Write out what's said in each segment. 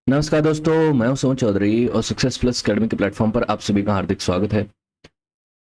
नमस्कार दोस्तों, मैं हूं सोम चौधरी और सक्सेस प्लस अकेडमी के प्लेटफॉर्म पर आप सभी का हार्दिक स्वागत है।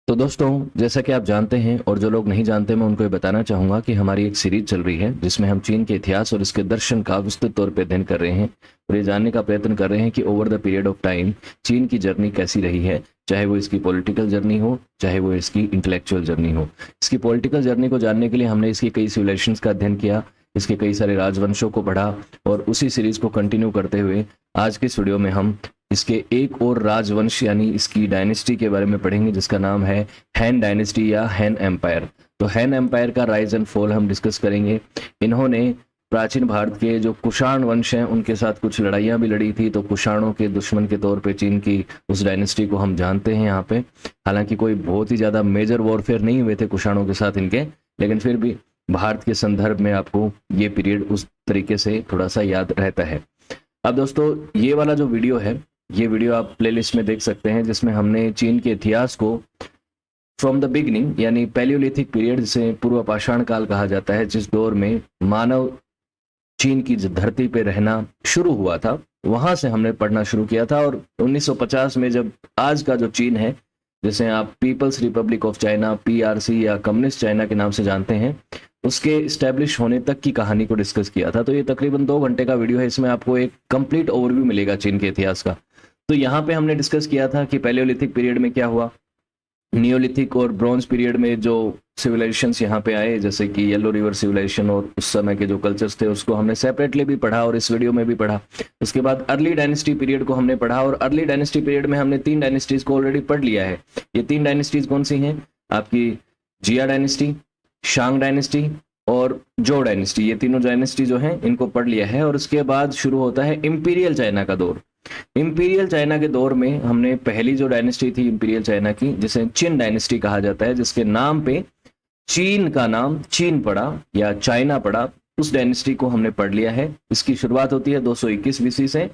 तो दोस्तों, जैसा कि आप जानते हैं और जो लोग नहीं जानते, मैं उनको ये बताना चाहूँगा कि हमारी एक सीरीज चल रही है जिसमें हम चीन के इतिहास और इसके दर्शन का विस्तृत तौर पर अध्ययन कर रहे हैं और ये जानने का प्रयत्न कर रहे हैं कि over the period of time चीन की जर्नी कैसी रही है, चाहे वो इसकी पॉलिटिकल जर्नी हो, चाहे वो इसकी इंटेलेक्चुअल जर्नी हो। इसकी पॉलिटिकल जर्नी को जानने के लिए हमने इसकी कई सिविलाइजेशंस का अध्ययन किया, इसके कई सारे राजवंशों को पढ़ा और उसी सीरीज को कंटिन्यू करते हुए आज के इस वीडियो में हम इसके एक और राजवंश यानी इसकी डायनेस्टी के बारे में पढ़ेंगे जिसका नाम है हैन डायनेस्टी या हैन एम्पायर। तो हैन एम्पायर का राइज एंड फॉल हम डिस्कस करेंगे। इन्होंने प्राचीन भारत के जो कुषाण वंश हैं उनके साथ कुछ लड़ाइयाँ भी लड़ी थी, तो कुषाणों के दुश्मन के तौर पे चीन की उस डायनेस्टी को हम जानते हैं यहाँ पे। हालांकि कोई बहुत ही ज़्यादा मेजर वॉरफेयर नहीं हुए थे कुषाणों के साथ इनके, लेकिन फिर भी भारत के संदर्भ में आपको ये पीरियड उस तरीके से थोड़ा सा याद रहता है। अब दोस्तों, ये वाला जो वीडियो है, ये वीडियो आप प्लेलिस्ट में देख सकते हैं जिसमें हमने चीन के इतिहास को फ्रॉम द बिगनिंग यानी पैलियोलिथिक पीरियड, जिसे पूर्व पाषाण काल कहा जाता है, जिस दौर में मानव चीन की धरती पे रहना शुरू हुआ था, वहां से हमने पढ़ना शुरू किया था। और 1950 में जब आज का जो चीन है, जिसे आप People's Republic of China PRC या कम्युनिस्ट चाइना के नाम से जानते हैं, उसके इस्टेब्लिश होने तक की कहानी को डिस्कस किया था। तो ये तकरीबन 2 घंटे का वीडियो है, इसमें आपको एक कंप्लीट ओवरव्यू मिलेगा चीन के इतिहास का। तो यहाँ पे हमने डिस्कस किया था कि पैलियोलिथिक पीरियड में क्या हुआ, नियोलिथिक और ब्रॉन्ज पीरियड में जो सिविलाइजेशंस यहाँ पे आए, जैसे कि येलो रिवर सिविलाइजेशन और उस समय के जो कल्चर्स थे, उसको हमने सेपरेटली भी पढ़ा और इस वीडियो में भी पढ़ा। उसके बाद अर्ली डायनेस्टी पीरियड को हमने पढ़ा और अर्ली डायनेस्टी पीरियड में हमने 3 डायनेस्टीज को ऑलरेडी पढ़ लिया है। ये 3 डायनेस्टीज कौन सी हैं? आपकी जिया डायनेस्टी, शांग डायनेस्टी और जो डायनेस्टी। ये तीनों डायनेस्टी जो हैं इनको पढ़ लिया है। और उसके बाद शुरू होता है इंपीरियल चाइना का दौर। इंपीरियल चाइना के दौर में हमने पहली जो डायनेस्टी थी इंपीरियल चाइना की, जिसे चिन डायनेस्टी कहा जाता है, जिसके नाम पे चीन का नाम चीन पड़ा या चाइना पड़ा, उस डायनेस्टी को हमने पढ़ लिया है। इसकी शुरुआत होती है 221 बीसी से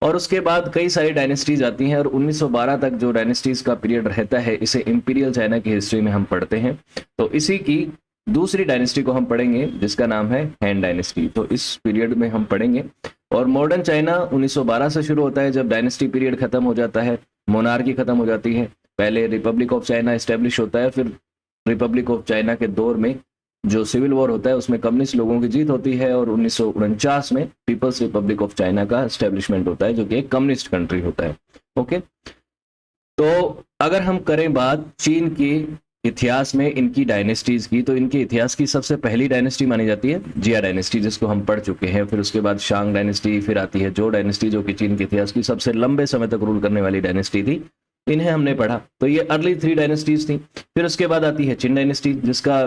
और उसके बाद कई सारी डायनेस्टीज आती हैं और 1912 तक जो डायनेस्टीज का पीरियड रहता है, इसे इंपीरियल चाइना की हिस्ट्री में हम पढ़ते हैं। तो इसी की दूसरी डायनेस्टी को हम पढ़ेंगे जिसका नाम है हैन डायनेस्टी। तो इस पीरियड में हम पढ़ेंगे। और मॉडर्न चाइना 1912 से शुरू होता है, जब डायनेस्टी पीरियड खत्म हो जाता है, मोनार्की खत्म हो जाती है। पहले रिपब्लिक ऑफ चाइना एस्टेब्लिश होता है, फिर रिपब्लिक ऑफ चाइना के दौर में जो सिविल वॉर होता है उसमें कम्युनिस्ट लोगों की जीत होती है और 1949 में पीपल्स रिपब्लिक ऑफ चाइना का एस्टेब्लिशमेंट होता है, जो कि एक कम्युनिस्ट कंट्री होता है। ओके, तो अगर हम करें बात चीन की इतिहास में इनकी डायनेस्टीज की, तो इनके इतिहास की सबसे पहली डायनेस्टी मानी जाती है जिया डायनेस्टी, जिसको हम पढ़ चुके हैं। फिर उसके बाद शांग डायनेस्टी, फिर आती है जो डायनेस्टी, जो कि चीन के इतिहास की सबसे लंबे समय तक रूल करने वाली डायनेस्टी थी। इन्हें हमने पढ़ा। तो ये अर्ली 3 डायनेस्टीज थी। फिर उसके बाद आती है चिन डायनेस्टी, जिसका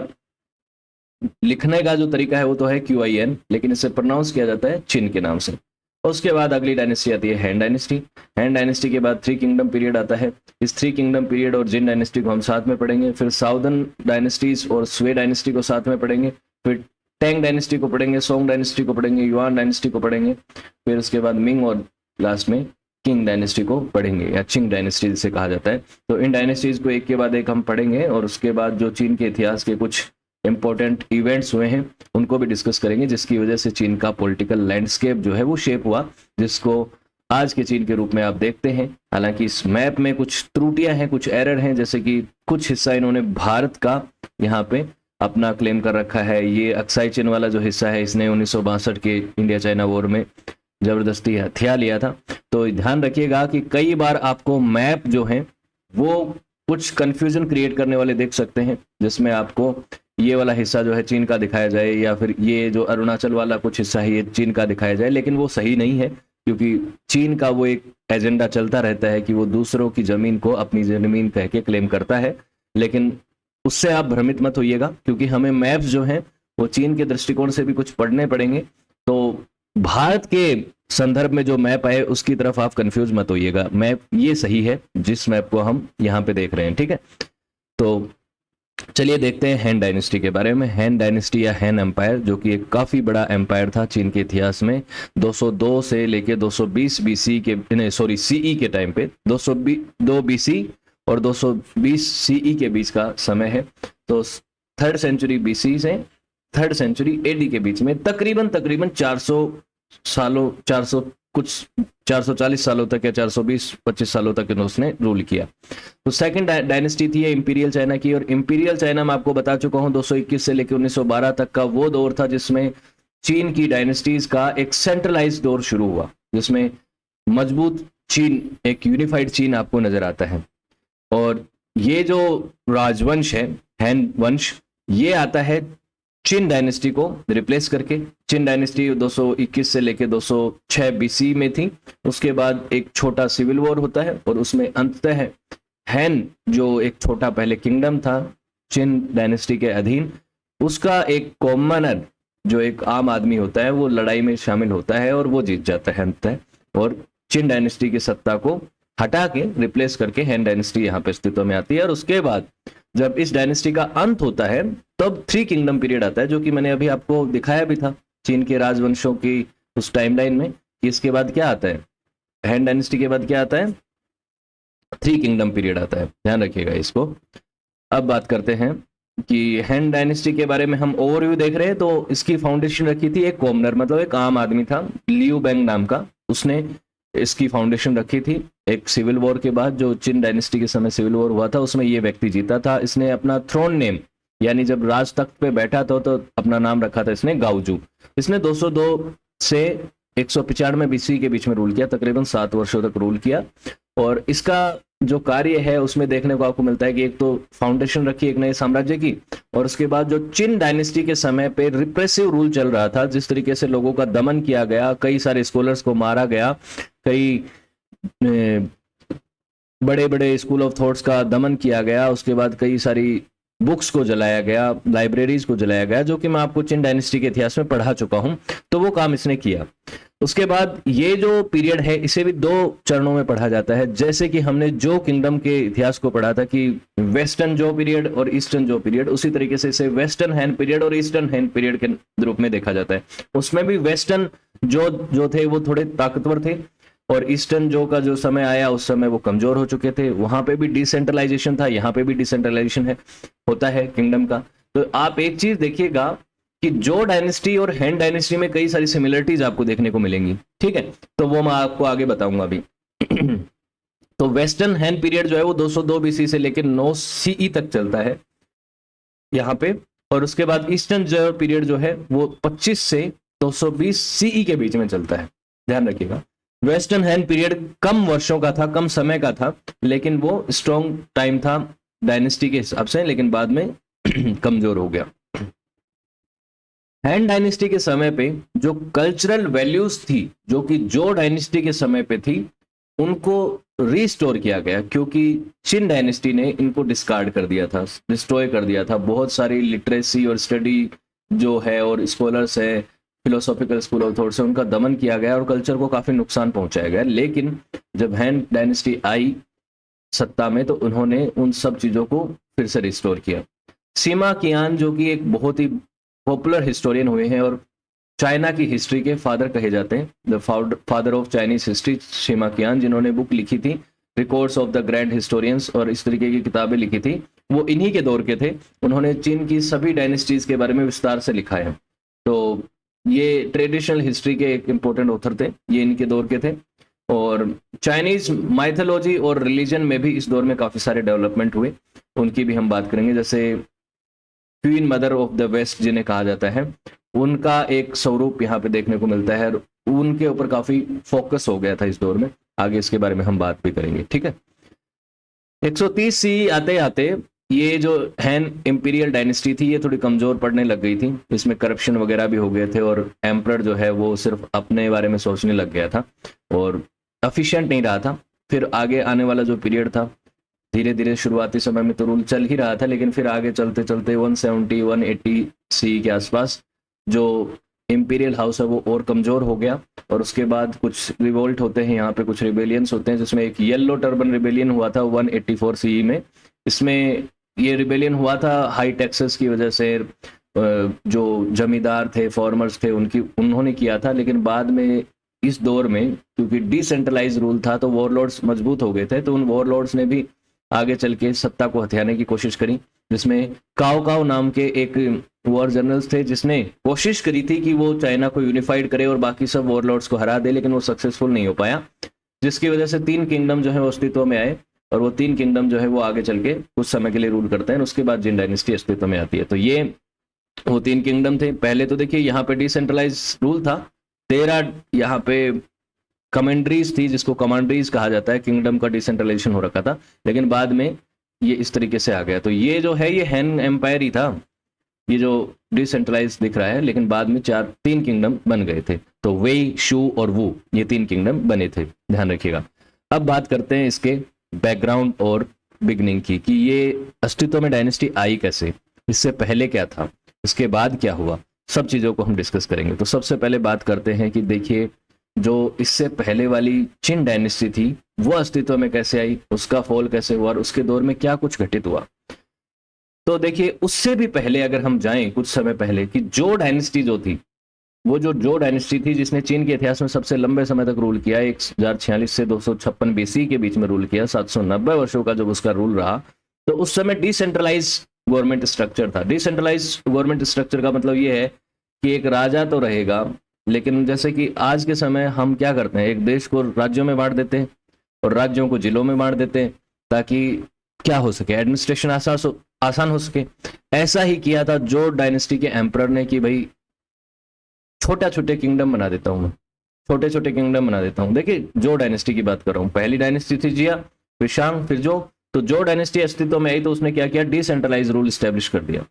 लिखने का जो तरीका है वो तो है QIN, लेकिन इसे प्रोनाउंस किया जाता है चिन के नाम से। उसके बाद अगली डायनेस्टी आती है हैन डायनेस्टी। हैन डायनेस्टी के बाद 3 किंगडम पीरियड आता है। इस 3 किंगडम पीरियड और जिन डायनेस्टी को हम साथ में पढ़ेंगे। फिर साउदर्न डायनेस्टीज और स्वे डायनेस्टी को साथ में पढ़ेंगे। फिर टैंग डायनेस्टी को पढ़ेंगे, सोंग डायनेस्टी को पढ़ेंगे, युआन डायनेस्टी को पढ़ेंगे। फिर उसके बाद मिंग और लास्ट में किंग डायनेस्टी को पढ़ेंगे या चिंग डायनेस्टी जिसे कहा जाता है। तो इन डायनेस्टीज को एक के बाद एक हम पढ़ेंगे और उसके बाद जो चीन के इतिहास के कुछ इंपॉर्टेंट इवेंट्स हुए हैं उनको भी डिस्कस करेंगे, जिसकी वजह से चीन का पॉलिटिकल लैंडस्केप जो है वो शेप हुआ, जिसको आज के चीन के रूप में आप देखते हैं। हालांकि इस मैप में कुछ त्रुटियां हैं, कुछ एरर हैं, जैसे कि कुछ हिस्सा इन्होंने भारत का यहाँ पे अपना क्लेम कर रखा है। ये अक्साई चिन वाला जो हिस्सा है, इसने 1962 के इंडिया चाइना वॉर में जबरदस्ती हथिया लिया था। तो ध्यान रखिएगा कि कई बार आपको मैप जो है वो कुछ कंफ्यूजन क्रिएट करने वाले देख सकते हैं, जिसमें आपको ये वाला हिस्सा जो है चीन का दिखाया जाए या फिर ये जो अरुणाचल वाला कुछ हिस्सा है ये चीन का दिखाया जाए, लेकिन वो सही नहीं है, क्योंकि चीन का वो एक एजेंडा चलता रहता है कि वो दूसरों की जमीन को अपनी जमीन कह के क्लेम करता है। लेकिन उससे आप भ्रमित मत होइएगा, क्योंकि हमें मैप्स जो हैं वो चीन के दृष्टिकोण से भी कुछ पढ़ने पड़ेंगे। तो भारत के संदर्भ में जो मैप आए उसकी तरफ आप कंफ्यूज मत होइएगा। मैप ये सही है जिस मैप को हम यहाँ पे देख रहे हैं, ठीक है। तो चलिए देखते हैं हैन डायनेस्टी के बारे में। हैन डायनेस्टी या हैन एम्पायर, जो कि एक काफी बड़ा एम्पायर था चीन के इतिहास में, 202 से लेके 220 बीसी के सीई के टाइम पे, 202 बीसी और 220 सीई के बीच का समय है। तो 3rd सेंचुरी बीसी से 3rd सेंचुरी एडी के बीच में तकरीबन 400 सालों 400 कुछ 440 सालों तक या 420-25 सालों तक उसने रूल किया। तो सेकंड डायनेस्टी थी ये इंपीरियल चाइना की, और इंपीरियल चाइना में आपको बता चुका हूं 221 से लेकर 1912 तक का वो दौर था जिसमें चीन की डायनेस्टीज का एक सेंट्रलाइज्ड दौर शुरू हुआ, जिसमें मजबूत चीन, एक यूनिफाइड चीन आपको नजर आता है। और ये जो राजवंश है, हैन वंश, ये आता है चिन डायनेस्टी को रिप्लेस करके। चिन डायनेस्टी 221 से लेकर 206 बीसी में थी। उसके बाद एक छोटा सिविल वॉर होता है और उसमें अंततः हैन, जो एक छोटा पहले किंगडम था चिन डायनेस्टी के अधीन, उसका एक कॉमनर जो एक आम आदमी होता है वो लड़ाई में शामिल होता है और वो जीत जाता है अंततः, और चिन डायनेस्टी की सत्ता को हटा के रिप्लेस करके हैन डायनेस्टी यहाँ पे अस्तित्व में आती है। और उसके बाद जब इस डायनेस्टी का अंत होता है तब 3 किंगडम पीरियड आता है, जो कि मैंने अभी आपको दिखाया भी था चीन के राजवंशों की उस टाइमलाइन में कि इसके बाद क्या आता है, हैन डायनेस्टी के बाद क्या आता है, 3 किंगडम पीरियड आता है, ध्यान रखिएगा इसको। अब बात करते हैं कि हैन डायनेस्टी के बारे में हम ओवरव्यू देख रहे हैं। तो इसकी फाउंडेशन रखी थी एक कॉमनर, मतलब एक आम आदमी था, लियू बेंग नाम का, उसने इसकी फाउंडेशन रखी थी। एक सिविल वॉर के बाद जो चिन डायनेस्टी के समय सिविल वॉर हुआ था उसमें ये व्यक्ति जीता था। इसने अपना थ्रोन नेम, यानी जब राज तख्त पे बैठा था तो अपना नाम रखा था इसने गाउजू। इसने 202 से 195 बीसी के बीच में रूल किया, तकरीबन 7 वर्षों तक रूल किया। और इसका जो कार्य है उसमें देखने को आपको मिलता है कि एक तो फाउंडेशन रखी एक नए साम्राज्य की, और उसके बाद जो चिन डायनेस्टी के समय पे रिप्रेसिव रूल चल रहा था, जिस तरीके से लोगों का दमन किया गया, कई सारे स्कॉलर्स को मारा गया, कई बड़े बड़े स्कूल ऑफ थॉट्स का दमन किया गया, उसके बाद कई सारी बुक्स को जलाया गया, लाइब्रेरीज को जलाया गया, जो कि मैं आपको चिन डायनेस्टी के इतिहास में पढ़ा चुका हूं। तो वो काम इसने किया। उसके बाद ये जो पीरियड है इसे भी 2 चरणों में पढ़ा जाता है, जैसे कि हमने जो किंगडम के इतिहास को पढ़ा था कि वेस्टर्न जो पीरियड और ईस्टर्न जो पीरियड, उसी तरीके से इसे वेस्टर्न हैन पीरियड और ईस्टर्न हैन पीरियड के रूप में देखा जाता है। उसमें भी वेस्टर्न जो थे वो थोड़े ताकतवर थे, और ईस्टर्न जो का जो समय आया उस समय वो कमजोर हो चुके थे। वहां पे भी डिसेंट्रलाइजेशन था, यहाँ पे भी डिसेंट्रलाइजेशन होता है किंगडम का। तो आप एक चीज देखिएगा कि जो डायनेस्टी और हैन डायनेस्टी में कई सारी सिमिलरिटीज आपको देखने को मिलेंगी, ठीक है, तो वो मैं आपको आगे बताऊंगा अभी। तो वेस्टर्न हैन पीरियड जो है वो 202 बीसी से लेकर 9 सीई तक चलता है यहाँ पे, और उसके बाद ईस्टर्न जो पीरियड जो है वो 25 से 220 सीई के बीच में चलता है, ध्यान रखिएगा। वेस्टर्न हैन पीरियड कम वर्षों का था, कम समय का था, लेकिन वो स्ट्रॉन्ग टाइम था डायनेस्टी के हिसाब से, लेकिन बाद में कमजोर हो गया। हैन डायनेस्टी के समय पे जो कल्चरल वैल्यूज थी, जो कि जो डायनेस्टी के समय पे थी, उनको रिस्टोर किया गया, क्योंकि चिन डायनेस्टी ने इनको डिस्कार्ड कर दिया था, डिस्ट्रॉय कर दिया था। बहुत सारी लिटरेसी और स्टडी जो है और स्कॉलर्स है, फिलोसॉफिकल स्कूल ऑफ थॉट से उनका दमन किया गया और कल्चर को काफी नुकसान पहुंचाया गया। लेकिन जब हैन डायनेस्टी आई सत्ता में तो उन्होंने उन सब चीजों को फिर से रिस्टोर किया। सीमा कियान जो कि एक बहुत ही पॉपुलर हिस्टोरियन हुए हैं और चाइना की हिस्ट्री के फादर कहे जाते हैं, the father of Chinese history, Sima Qian, जिन्होंने बुक लिखी थी records of the grand historians और इस तरीके की किताबें लिखी थी, वो इन्हीं के दौर के थे। उन्होंने चीन की सभी डायनेस्टीज के बारे में विस्तार से लिखा है। तो ये ट्रेडिशनल हिस्ट्री के एक इंपॉर्टेंट ऑथर थे, ये इनके दौर के थे। और चाइनीज माइथोलॉजी और रिलीजन में भी इस दौर में काफी सारे डेवलपमेंट हुए, उनकी भी हम बात करेंगे। जैसे Queen Mother of the West जिन्हें कहा जाता है, उनका एक स्वरूप यहाँ पे देखने को मिलता है, उनके ऊपर काफी फोकस हो गया था इस दौर में। आगे इसके बारे में हम बात भी करेंगे, ठीक है। 130 सी आते आते ये जो हैन इंपीरियल डायनेस्टी थी ये थोड़ी कमजोर पड़ने लग गई थी, इसमें करप्शन वगैरह भी हो गए थे और एम्परर जो है वो सिर्फ अपने बारे में सोचने लग गया था और एफिशिएंट नहीं रहा था। फिर आगे आने वाला जो पीरियड था, धीरे धीरे शुरुआती समय में तो रूल चल ही रहा था, लेकिन फिर आगे चलते चलते 170-180 सी के आसपास जो इंपीरियल हाउस है वो और कमजोर हो गया। और उसके बाद कुछ रिवोल्ट होते हैं, यहाँ पे कुछ रिबेलियंस होते हैं, जिसमें एक येलो टर्बन रिबेलियन हुआ था 184 सीई में। इसमें ये रिबेलियन हुआ था हाई टैक्सेस की वजह से, जो जमींदार थे, फार्मर्स थे, उन्होंने किया था। लेकिन बाद में इस दौर में क्योंकि डिसेंट्रलाइज रूल था तो वॉरलॉर्ड्स मजबूत हो गए थे, तो उन वॉरलॉर्ड्स ने भी आगे चल के सत्ता को हथियाने की कोशिश करी, जिसमें काओ काओ नाम के एक वॉर जनरल्स थे जिसने कोशिश करी थी कि वो चाइना को यूनिफाइड करे और बाकी सब वॉरलॉर्ड्स को हरा दे, लेकिन वो सक्सेसफुल नहीं हो पाया, जिसकी वजह से 3 किंगडम जो है वो अस्तित्व में आए, और वो 3 किंगडम जो है वो आगे चल के कुछ समय के लिए रूल करते हैं, उसके बाद जिन डायनेस्टी अस्तित्व में आती है। तो ये वो 3 किंगडम थे। पहले तो देखिए यहाँ पे डिसेंट्रलाइज रूल था, 13 यहाँ पे कमेंड्रीज थी, जिसको कमांड्रीज कहा जाता है, किंगडम का डिसेंट्रलाइजेशन हो रखा था, लेकिन बाद में ये इस तरीके से आ गया। तो ये जो है ये हैन एम्पायर ही था, ये जो डिसेंट्रलाइज दिख रहा है, लेकिन बाद में 3 किंगडम बन गए थे। तो वेई, शू और वू, ये 3 किंगडम बने थे, ध्यान रखिएगा। अब बात करते हैं इसके बैकग्राउंड और बिगनिंग की, कि ये अस्तित्व में डायनेस्टी आई कैसे, इससे पहले क्या था, इसके बाद क्या हुआ, सब चीजों को हम डिस्कस करेंगे। तो सबसे पहले बात करते हैं कि देखिए जो इससे पहले वाली चिन डायनेस्टी थी वो अस्तित्व में कैसे आई, उसका फॉल कैसे हुआ और उसके दौर में क्या कुछ घटित हुआ। तो देखिए उससे भी पहले अगर हम जाएं कुछ समय पहले, कि जो डायनेस्टी जो थी, वो जो डायनेस्टी थी जिसने चीन के इतिहास में सबसे लंबे समय तक रूल किया, 1046 से 256 बीसी के बीच में रूल किया, 790 वर्षों का जब उसका रूल रहा, तो उस समय डिसेंट्रलाइज गवर्नमेंट स्ट्रक्चर था। डिसेंट्रलाइज गवर्नमेंट स्ट्रक्चर का मतलब ये है कि एक राजा तो रहेगा, लेकिन जैसे कि आज के समय हम क्या करते हैं, एक देश को राज्यों में बांट देते हैं और राज्यों को जिलों में बांट देते हैं, ताकि क्या हो सके, एडमिनिस्ट्रेशन आसान हो सके। ऐसा ही किया था जो डायनेस्टी के एम्परर ने, कि भाई छोटे छोटे किंगडम बना देता हूं मैं, छोटे छोटे किंगडम बना देता हूं। देखिए जो डायनेस्टी की बात कर रहा हूं, पहली डायनेस्टी थी जिया, फिर शांग, फिर जो। तो जो डायनेस्टी अस्तित्व में आई तो उसने क्या किया, डिसेंट्रलाइज रूल स्टैब्लिश कर दिया।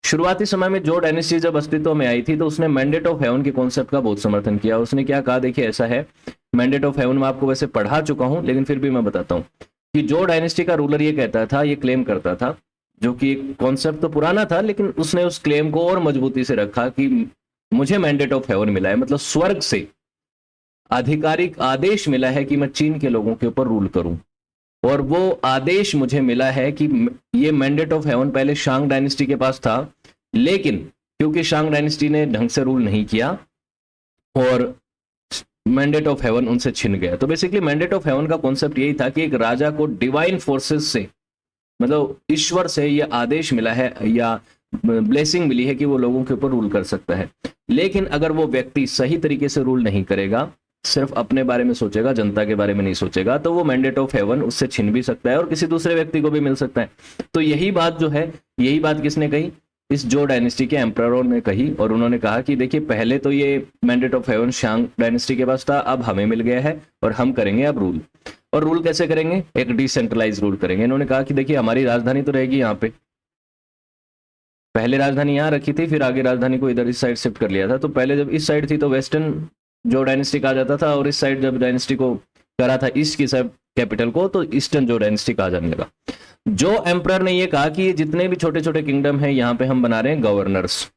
शुरुआती समय में जो डायनेस्टी जब अस्तित्व में आई थी तो उसने मैंडेट ऑफ हेवन के कॉन्सेप्ट का बहुत समर्थन किया। उसने क्या कहा, देखिए ऐसा है, मैंडेट ऑफ हेवन में आपको वैसे पढ़ा चुका हूं, लेकिन फिर भी मैं बताता हूं कि जो डायनेस्टी का रूलर ये कहता था, ये क्लेम करता था, जो कि एक कॉन्सेप्ट तो पुराना था, लेकिन उसने उस क्लेम को और मजबूती से रखा कि मुझे मैंडेट ऑफ हेवन मिला है, मतलब स्वर्ग से आधिकारिक आदेश मिला है कि मैं चीन के लोगों के ऊपर रूल करूं, और वो आदेश मुझे मिला है कि ये मैंडेट ऑफ हेवन पहले शांग डायनेस्टी के पास था, लेकिन क्योंकि शांग डायनेस्टी ने ढंग से रूल नहीं किया और मैंडेट ऑफ हेवन उनसे छिन गया। तो बेसिकली मैंडेट ऑफ हेवन का कॉन्सेप्ट यही था कि एक राजा को डिवाइन फोर्सेस से, मतलब ईश्वर से यह आदेश मिला है या ब्लेसिंग मिली है कि वो लोगों के ऊपर रूल कर सकता है, लेकिन अगर वो व्यक्ति सही तरीके से रूल नहीं करेगा, सिर्फ अपने बारे में सोचेगा, जनता के बारे में नहीं सोचेगा, तो वो मैंडेट ऑफ हेवन उससे छिन भी सकता है और किसी दूसरे व्यक्ति को भी मिल सकता है। तो यही बात जो है, यही बात किसने कही, इस जो डायनेस्टी के एम्पररों ने कही, और उन्होंने कहा कि देखिए पहले तो ये Mandate of Heaven Shang dynasty के पास था, अब हमें मिल गया है और हम करेंगे अब रूल। और रूल कैसे करेंगे, एक डिसेंट्रलाइज रूल करेंगे। इन्होंने कहा कि देखिए हमारी राजधानी तो रहेगी यहाँ पे, पहले राजधानी यहाँ रखी थी, फिर आगे राजधानी को इधर इस साइड शिफ्ट कर लिया था। तो पहले जब इस साइड थी तो वेस्टर्न जो डायनेस्टी कहा जाता था, और इस साइड जब डायनेस्टी को करा था ईस्ट की साइड कैपिटल को, तो ईस्टर्न जो डायनेस्टी कहा जाने लगा। जो एम्परर ने ये कहा कि ये जितने भी छोटे छोटे किंगडम हैं यहाँ पे हम बना रहे हैं गवर्नर्स।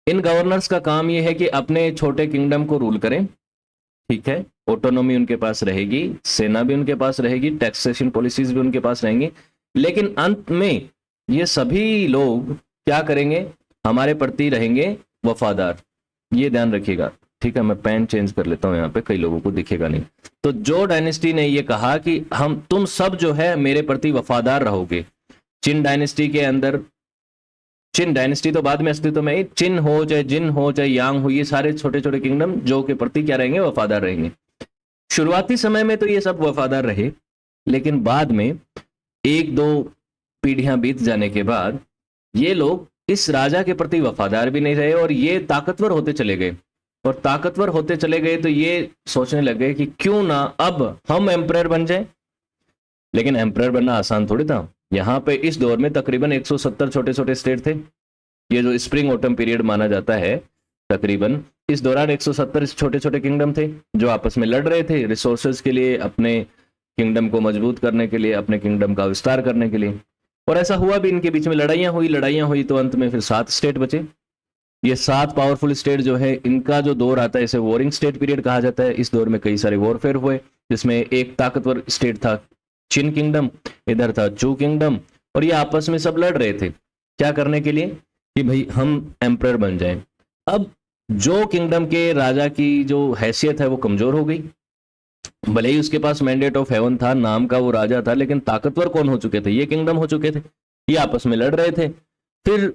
इन गवर्नर्स का काम ये है कि अपने छोटे किंगडम को रूल करें, ठीक है, ऑटोनॉमी उनके पास रहेगी, सेना भी उनके पास रहेगी, टैक्सेशन पॉलिसीज भी उनके पास रहेंगी, लेकिन अंत में ये सभी लोग क्या करेंगे, हमारे प्रति रहेंगे वफादार। ये ध्यान रखिएगा, ठीक है। मैं पेन चेंज कर लेता हूं, यहाँ पे कई लोगों को दिखेगा नहीं। तो जो डायनेस्टी ने ये कहा कि तुम सब जो है मेरे प्रति वफादार रहोगे। चिन डायनेस्टी के अंदर, चिन डायनेस्टी तो बाद में अस्तित्व में आई, चिन हो चाहे जिन हो चाहे यांग हो, ये सारे छोटे छोटे किंगडम जो के प्रति क्या रहेंगे, वफादार रहेंगे। शुरुआती समय में तो ये सब वफादार रहे, लेकिन बाद में 1-2 पीढ़ियां बीत जाने के बाद ये लोग इस राजा के प्रति वफादार भी नहीं रहे और ये ताकतवर होते चले गए। और ताकतवर होते चले गए तो ये सोचने लगे कि क्यों ना अब हम एम्परर बन जाएं। लेकिन एम्परर बनना आसान थोड़ी था। यहाँ पे इस दौर में तकरीबन 170 छोटे छोटे स्टेट थे। ये जो स्प्रिंग ऑटम पीरियड माना जाता है, तकरीबन इस दौरान 170 छोटे छोटे किंगडम थे जो आपस में लड़ रहे थे रिसोर्सेज के लिए, अपने किंगडम को मजबूत करने के लिए, अपने किंगडम का विस्तार करने के लिए। और ऐसा हुआ भी, इनके बीच में लड़ाइयां हुई तो अंत में फिर 7 स्टेट बचे। ये 7 पावरफुल स्टेट जो है, इनका जो दौर आता है इसे वॉरिंग स्टेट पीरियड कहा जाता है। इस दौर में कई सारे वॉरफेयर हुए, जिसमें एक ताकतवर स्टेट था चिन किंगडम, इधर था चू किंगडम, और ये आपस में सब लड़ रहे थे क्या करने के लिए, कि भाई हम एम्परर बन जाएं। अब जो किंगडम के राजा की जो हैसियत है वो कमजोर हो गई। भले ही उसके पास मैंडेट ऑफ हेवन था, नाम का वो राजा था, लेकिन ताकतवर कौन हो चुके थे, ये किंगडम हो चुके थे, ये आपस में लड़ रहे थे। फिर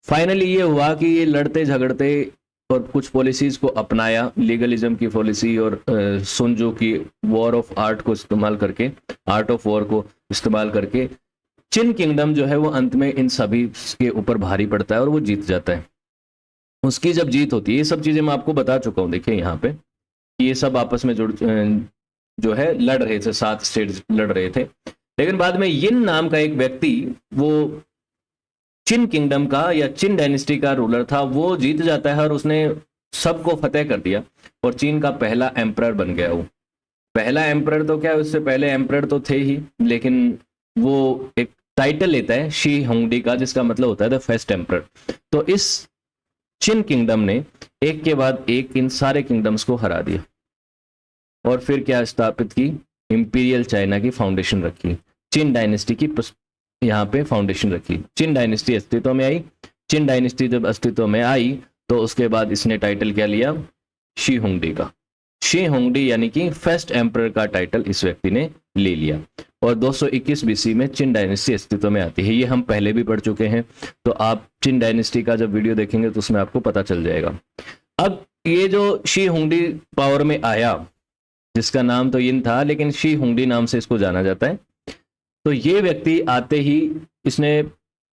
फाइनली ये हुआ कि ये लड़ते झगड़ते और कुछ पॉलिसीज को अपनाया, लीगलिज्म की पॉलिसी और सुनजो की वॉर ऑफ आर्ट को इस्तेमाल करके, आर्ट ऑफ वॉर को इस्तेमाल करके चिन किंगडम जो है वो अंत में इन सभी के ऊपर भारी पड़ता है और वो जीत जाता है। उसकी जब जीत होती है, ये सब चीजें मैं आपको बता चुका हूँ, देखिए यहाँ पे ये सब आपस में जुड़ जो है लड़ रहे थे, 7 स्टेट लड़ रहे थे। लेकिन बाद में यिन नाम का एक व्यक्ति, वो चिन किंगडम का या चिन डायनेस्टी का रूलर था, वो जीत जाता है और उसने सबको फतेह कर दिया और चीन का पहला एम्परर बन गया। वो पहला एम्परर तो क्या, उससे पहले एम्परर तो थे ही, लेकिन वो एक टाइटल लेता है शी होंगडी का, जिसका मतलब होता है द फर्स्ट एम्परर। तो इस चिन किंगडम ने एक के बाद एक इन सारे किंगडम्स को हरा दिया और फिर क्या स्थापित की, इंपीरियल चाइना की फाउंडेशन रखी, चिन डायनेस्टी की यहाँ पे फाउंडेशन रखी। चिन डायनेस्टी अस्तित्व में आई। चिन डायनेस्टी जब अस्तित्व में आई तो उसके बाद इसने टाइटल क्या लिया, शी होंगडी का। शी होंगडी यानी कि फर्स्ट एम्परर का टाइटल इस व्यक्ति ने ले लिया और 221 बीसी में चिन डायनेस्टी अस्तित्व में आती है। ये हम पहले भी पढ़ चुके हैं, तो आप चिन डायनेस्टी का जब वीडियो देखेंगे तो उसमें आपको पता चल जाएगा। अब ये जो शी होंगडी पावर में आया, जिसका नाम तो यिन था लेकिन शी होंगडी नाम से इसको जाना जाता है, तो ये व्यक्ति आते ही इसने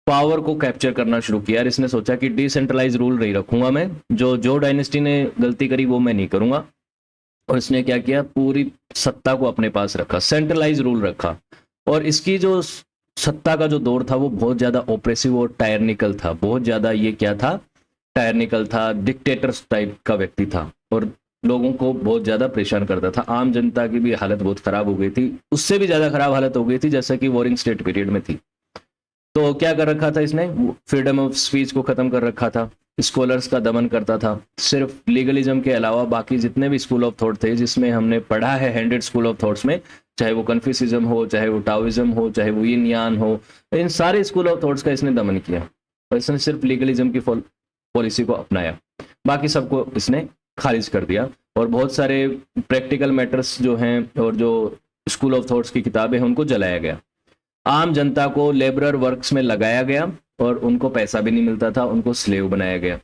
पावर को कैप्चर करना शुरू किया और इसने सोचा कि डिसेंट्रलाइज रूल नहीं रखूंगा मैं, जो डायनेस्टी ने गलती करी वो मैं नहीं करूंगा। और इसने क्या किया, पूरी सत्ता को अपने पास रखा, सेंट्रलाइज रूल रखा। और इसकी जो सत्ता का जो दौर था वो बहुत ज्यादा ऑप्रेसिव और टायरनिकल था, बहुत ज्यादा ये क्या था, टायरनिकल था, डिक्टेटर्स टाइप का व्यक्ति था और लोगों को बहुत ज्यादा परेशान करता था। आम जनता की भी हालत बहुत खराब हो गई थी, उससे भी ज्यादा खराब हालत हो गई थी जैसा कि वॉरिंग स्टेट पीरियड में थी। तो क्या कर रखा था इसने, फ्रीडम ऑफ स्पीच को खत्म कर रखा था, स्कॉलर्स का दमन करता था। सिर्फ लीगलिज्म के अलावा बाकी जितने भी स्कूल ऑफ थॉट थे, जिसमें हमने पढ़ा है 100 स्कूल ऑफ थॉट्स में, चाहे वो कन्फ्यूसिज्म हो, चाहे वो टाओइज्म हो, चाहे वो यिन यान हो, इन सारे स्कूल ऑफ थॉट्स का इसने दमन किया और इसने सिर्फ लीगलिज्म की पॉलिसी को अपनाया, बाकी सबको इसने खारिज कर दिया। और बहुत सारे प्रैक्टिकल मैटर्स जो हैं और जो स्कूल ऑफ थॉट्स की किताबें हैं उनको जलाया गया। आम जनता को लेबरर वर्क्स में लगाया गया और उनको पैसा भी नहीं मिलता था, उनको स्लेव बनाया गया।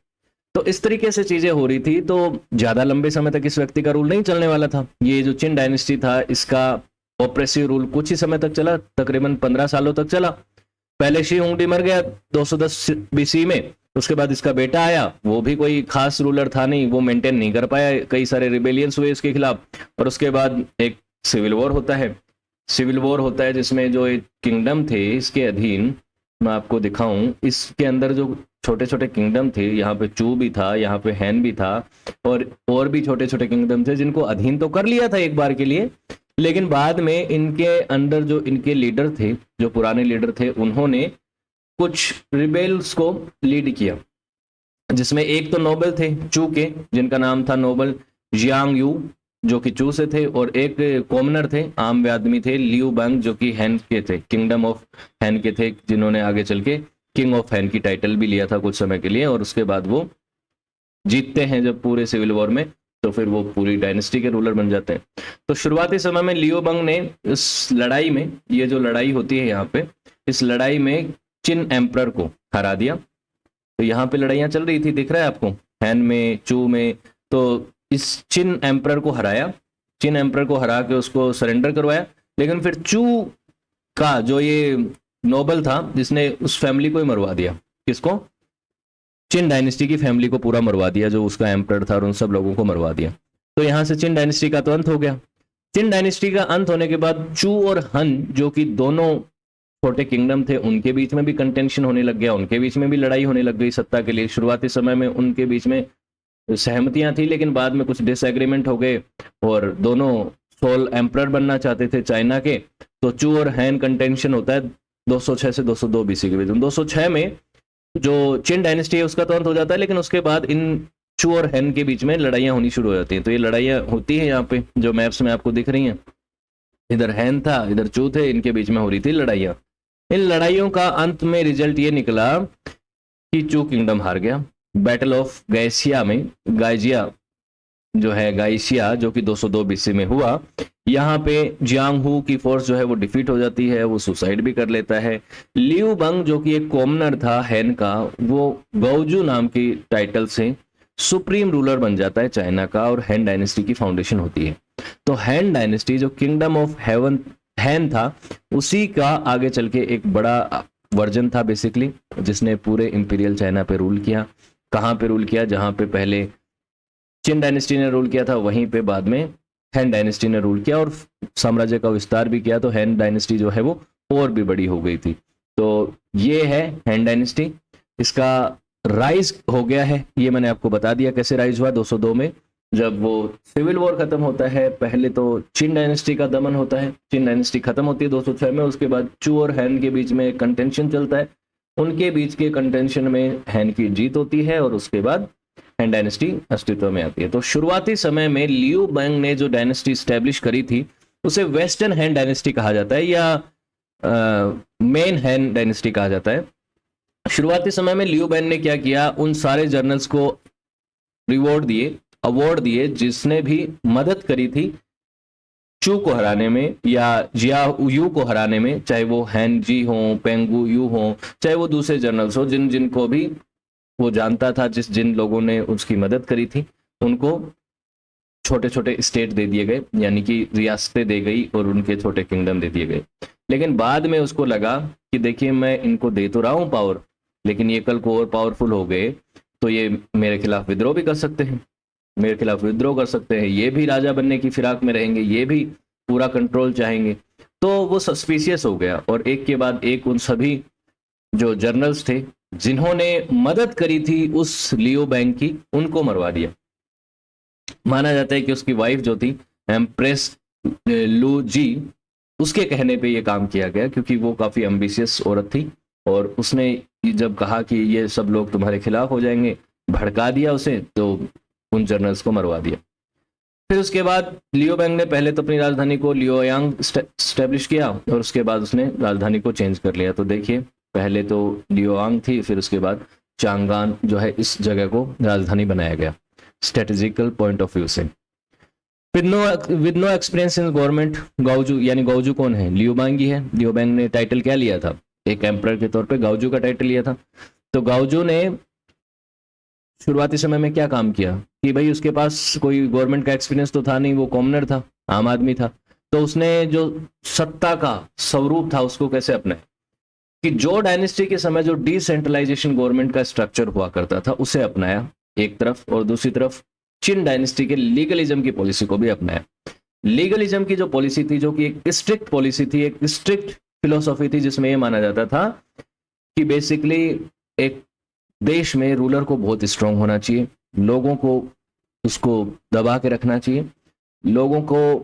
तो इस तरीके से चीजें हो रही थी। तो ज्यादा लंबे समय तक इस व्यक्ति का रूल नहीं चलने वाला था। ये जो चिन डायनेस्टी था इसका ऑप्रेसिव रूल कुछ ही समय तक चला, तकरीबन 15 सालों तक चला। पहले शी होंगडी मर गया 210 बीसी में, उसके बाद इसका बेटा आया, वो भी कोई खास रूलर था नहीं, वो मेंटेन नहीं कर पाया, कई सारे रिबेलियंस हुए इसके खिलाफ। और उसके बाद एक सिविल वॉर होता है, सिविल वॉर होता है जिसमें जो एक किंगडम थे इसके अधीन, मैं आपको दिखाऊं, इसके अंदर जो छोटे छोटे किंगडम थे, यहाँ पे चू भी था, यहाँ पे हैन भी था और भी छोटे छोटे किंगडम थे जिनको अधीन तो कर लिया था एक बार के लिए, लेकिन बाद में इनके अंदर जो इनके लीडर थे, जो पुराने लीडर थे, उन्होंने कुछ रिबेल्स को लीड किया, जिसमें एक तो नोबल थे चू के, जिनका नाम था नोबल जियांग यू, जो कि चू से थे, और एक कॉमनर थे, आम आदमी थे, लियू बंग, जो कि हैन के थे, किंगडम ऑफ हैन के थे, जिन्होंने आगे चल के किंग ऑफ हैन की टाइटल भी लिया था कुछ समय के लिए। और उसके बाद वो जीतते हैं जब पूरे सिविल वॉर में, तो फिर वो पूरी डायनेस्टी के रूलर बन जाते हैं। तो शुरुआती समय में लियो बंग ने इस लड़ाई में, ये जो लड़ाई होती है यहाँ पे, इस लड़ाई में चिन एम्परर को हरा दिया। तो यहाँ पे लड़ाइयाँ चल रही थी, दिख रहा है आपको, हैन में, चू में। तो इस चिन एम्परर को हराया, चिन एम्परर को हरा के उसको सरेंडर करवाया। लेकिन फिर चू का जो ये नोबल था, जिसने उस फैमिली को ही मरवा दिया, किसको, चिन डायनेस्टी की फैमिली को पूरा मरवा दिया, जो उसका एम्परर था, और उन सब लोगों को मरवा दिया। तो यहाँ से चिन डायनेस्टी का तो अंत हो गया। चिन डायनेस्टी का अंत होने के बाद चू और हन, जो कि दोनों छोटे किंगडम थे, उनके बीच में भी कंटेंशन होने लग गया, उनके बीच में भी लड़ाई होने लग गई सत्ता के लिए। शुरुआती समय में उनके बीच में सहमतियां थी, लेकिन बाद में कुछ डिसएग्रीमेंट हो गए और दोनों सोल एम्परर बनना चाहते थे चाइना के। तो चू और हैन कंटेंशन होता है 206 से 202 बीसी के बीच। 206 में जो चिन डायनेस्टी है उसका तो अंत हो जाता है, लेकिन उसके बाद इन चू और हैन के बीच में लड़ाइयां होनी शुरू हो जाती हैं। तो ये लड़ाइयां होती हैं यहाँ पे जो मैप्स में आपको दिख रही हैं, इधर हैन था, इधर चू थे, इनके बीच में हो रही थी लड़ाइयां। इन लड़ाइयों का अंत में रिजल्ट ये निकला कि चू किंगडम हार गया। बैटल ऑफ गाइजिया में, गाइजिया जो है गाइसिया, जो कि 202 बीसी में हुआ, यहाँ पे जियांग हू की फोर्स जो है वो डिफीट हो जाती है, वो सुसाइड भी कर लेता है। लियू बंग जो कि एक कॉमनर था हैन का, वो गौजू नाम की टाइटल से सुप्रीम रूलर बन जाता है चाइना का, और हैन डायनेस्टी की फाउंडेशन होती है। तो हैन डायनेस्टी जो किंगडम ऑफ हेवन हैन था, उसी का आगे चल के एक बड़ा वर्जन था बेसिकली, जिसने पूरे इंपीरियल चाइना पे रूल किया। कहाँ पे रूल किया? जहाँ पे पहले चिन डायनेस्टी ने रूल किया था, वहीं पे बाद में हैन डायनेस्टी ने रूल किया और साम्राज्य का विस्तार भी किया। तो हैन डायनेस्टी जो है वो और भी बड़ी हो गई थी। तो ये है हैन डायनेस्टी। इसका राइज हो गया है, ये मैंने आपको बता दिया कैसे राइज हुआ 202 में, जब वो सिविल वॉर खत्म होता है। पहले तो चिन डायनेस्टी का दमन होता है, चिन डायनेस्टी खत्म होती है 206 में। उसके बाद चू और हैन के बीच में कंटेंशन चलता है, उनके बीच के कंटेंशन में हैन की जीत होती है और उसके बाद हैन डायनेस्टी अस्तित्व में आती है। तो शुरुआती समय में लियू बैंग ने जो डायनेस्टी स्टैब्लिश करी थी, उसे वेस्टर्न हैन डायनेस्टी कहा जाता है या मेन हैन डायनेस्टी कहा जाता है। शुरुआती समय में लियू बैंग ने क्या किया, उन सारे जर्नल्स को रिवॉर्ड दिए, अवार्ड दिए, जिसने भी मदद करी थी चू को हराने में या जिया यू को हराने में, चाहे वो हैन जी हो, पेंगू यू हो, चाहे वो दूसरे जर्नल्स हो, जिन जिनको भी वो जानता था, जिन लोगों ने उसकी मदद करी थी, उनको छोटे छोटे स्टेट दे दिए गए, यानी कि रियासतें दे गई और उनके छोटे किंगडम दे दिए गए। लेकिन बाद में उसको लगा कि देखिए मैं इनको दे तो रहा हूँ पावर, लेकिन ये कल को और पावरफुल हो गए तो ये मेरे खिलाफ विद्रोह भी कर सकते हैं, मेरे खिलाफ विद्रोह कर सकते हैं, ये भी राजा बनने की फिराक में रहेंगे, ये भी पूरा कंट्रोल चाहेंगे। तो वो सस्पिशियस हो गया और एक के बाद एक उन सभी जो जर्नल्स थे जिन्होंने मदद करी थी उस लियो बैंग की, उनको मरवा दिया। माना जाता है कि उसकी वाइफ जो थी एम्प्रेस लू जी, उसके कहने पे ये काम किया गया, क्योंकि वो काफी एम्बिशियस औरत थी और उसने जब कहा कि ये सब लोग तुम्हारे खिलाफ हो जाएंगे, भड़का दिया उसे, तो उन जर्नल्स को मरवा दिया। फिर उसके बाद लियो बैंग ने पहले तो अपनी राजधानी को लियोयांग स्टैब्लिश किया और उसके बाद उसने राजधानी को चेंज कर लिया। तो देखिए पहले तो लियोयांग थी, फिर उसके बाद चांगान जो है इस जगह को राजधानी बनाया गया स्ट्रेटेजिकल पॉइंट ऑफ व्यू से। With no experience in government, Gaozu, यानी गाओजू कौन है? लियो बैंग ही है। लियो बैंग ने टाइटल क्या लिया था? एक एम्परर के तौर पे गाओजू का टाइटल लिया था। तो गाओजू ने शुरुआती समय में क्या काम किया कि भाई उसके पास कोई गवर्नमेंट का एक्सपीरियंस तो था नहीं, वो कॉमनर था, आम आदमी था। तो उसने जो सत्ता का स्वरूप था उसको कैसे अपनाया कि जो डायनेस्टी के समय जो डिसेंट्रलाइजेशन गवर्नमेंट का स्ट्रक्चर हुआ करता था उसे अपनाया एक तरफ, और दूसरी तरफ चिन डायनेस्टी के लीगलिज्म की पॉलिसी को भी अपनाया। लीगलिज्म की जो पॉलिसी थी, जो कि एक स्ट्रिक्ट पॉलिसी थी, एक स्ट्रिक्ट फिलोसॉफी थी, जिसमें यह माना जाता था कि बेसिकली एक देश में रूलर को बहुत स्ट्रांग होना चाहिए, लोगों को उसको दबा के रखना चाहिए, लोगों को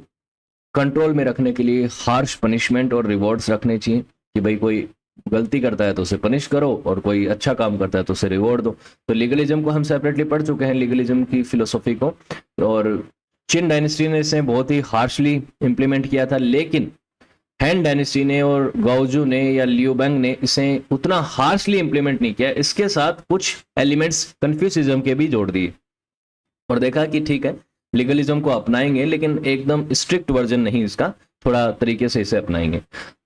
कंट्रोल में रखने के लिए हार्श पनिशमेंट और रिवॉर्ड्स रखने चाहिए कि भाई कोई गलती करता है तो उसे पनिश करो और कोई अच्छा काम करता है तो उसे रिवॉर्ड दो। तो लीगलिज्म को हम सेपरेटली पढ़ चुके हैं, लीगलिज्म की फिलोसॉफी को, और चिन डायनेस्टी ने इसे बहुत ही हार्शली इंप्लीमेंट किया था। लेकिन हैन डायनेस्टी ने और गाओजू ने या लियो बैंग ने इसे उतना हार्शली इंप्लीमेंट नहीं किया, इसके साथ कुछ एलिमेंट्स कन्फ्यूसिज्म के भी जोड़ दिए और देखा कि ठीक है लीगलिज्म को अपनाएंगे लेकिन एकदम स्ट्रिक्ट वर्जन नहीं, इसका थोड़ा तरीके से इसे अपनाएंगे।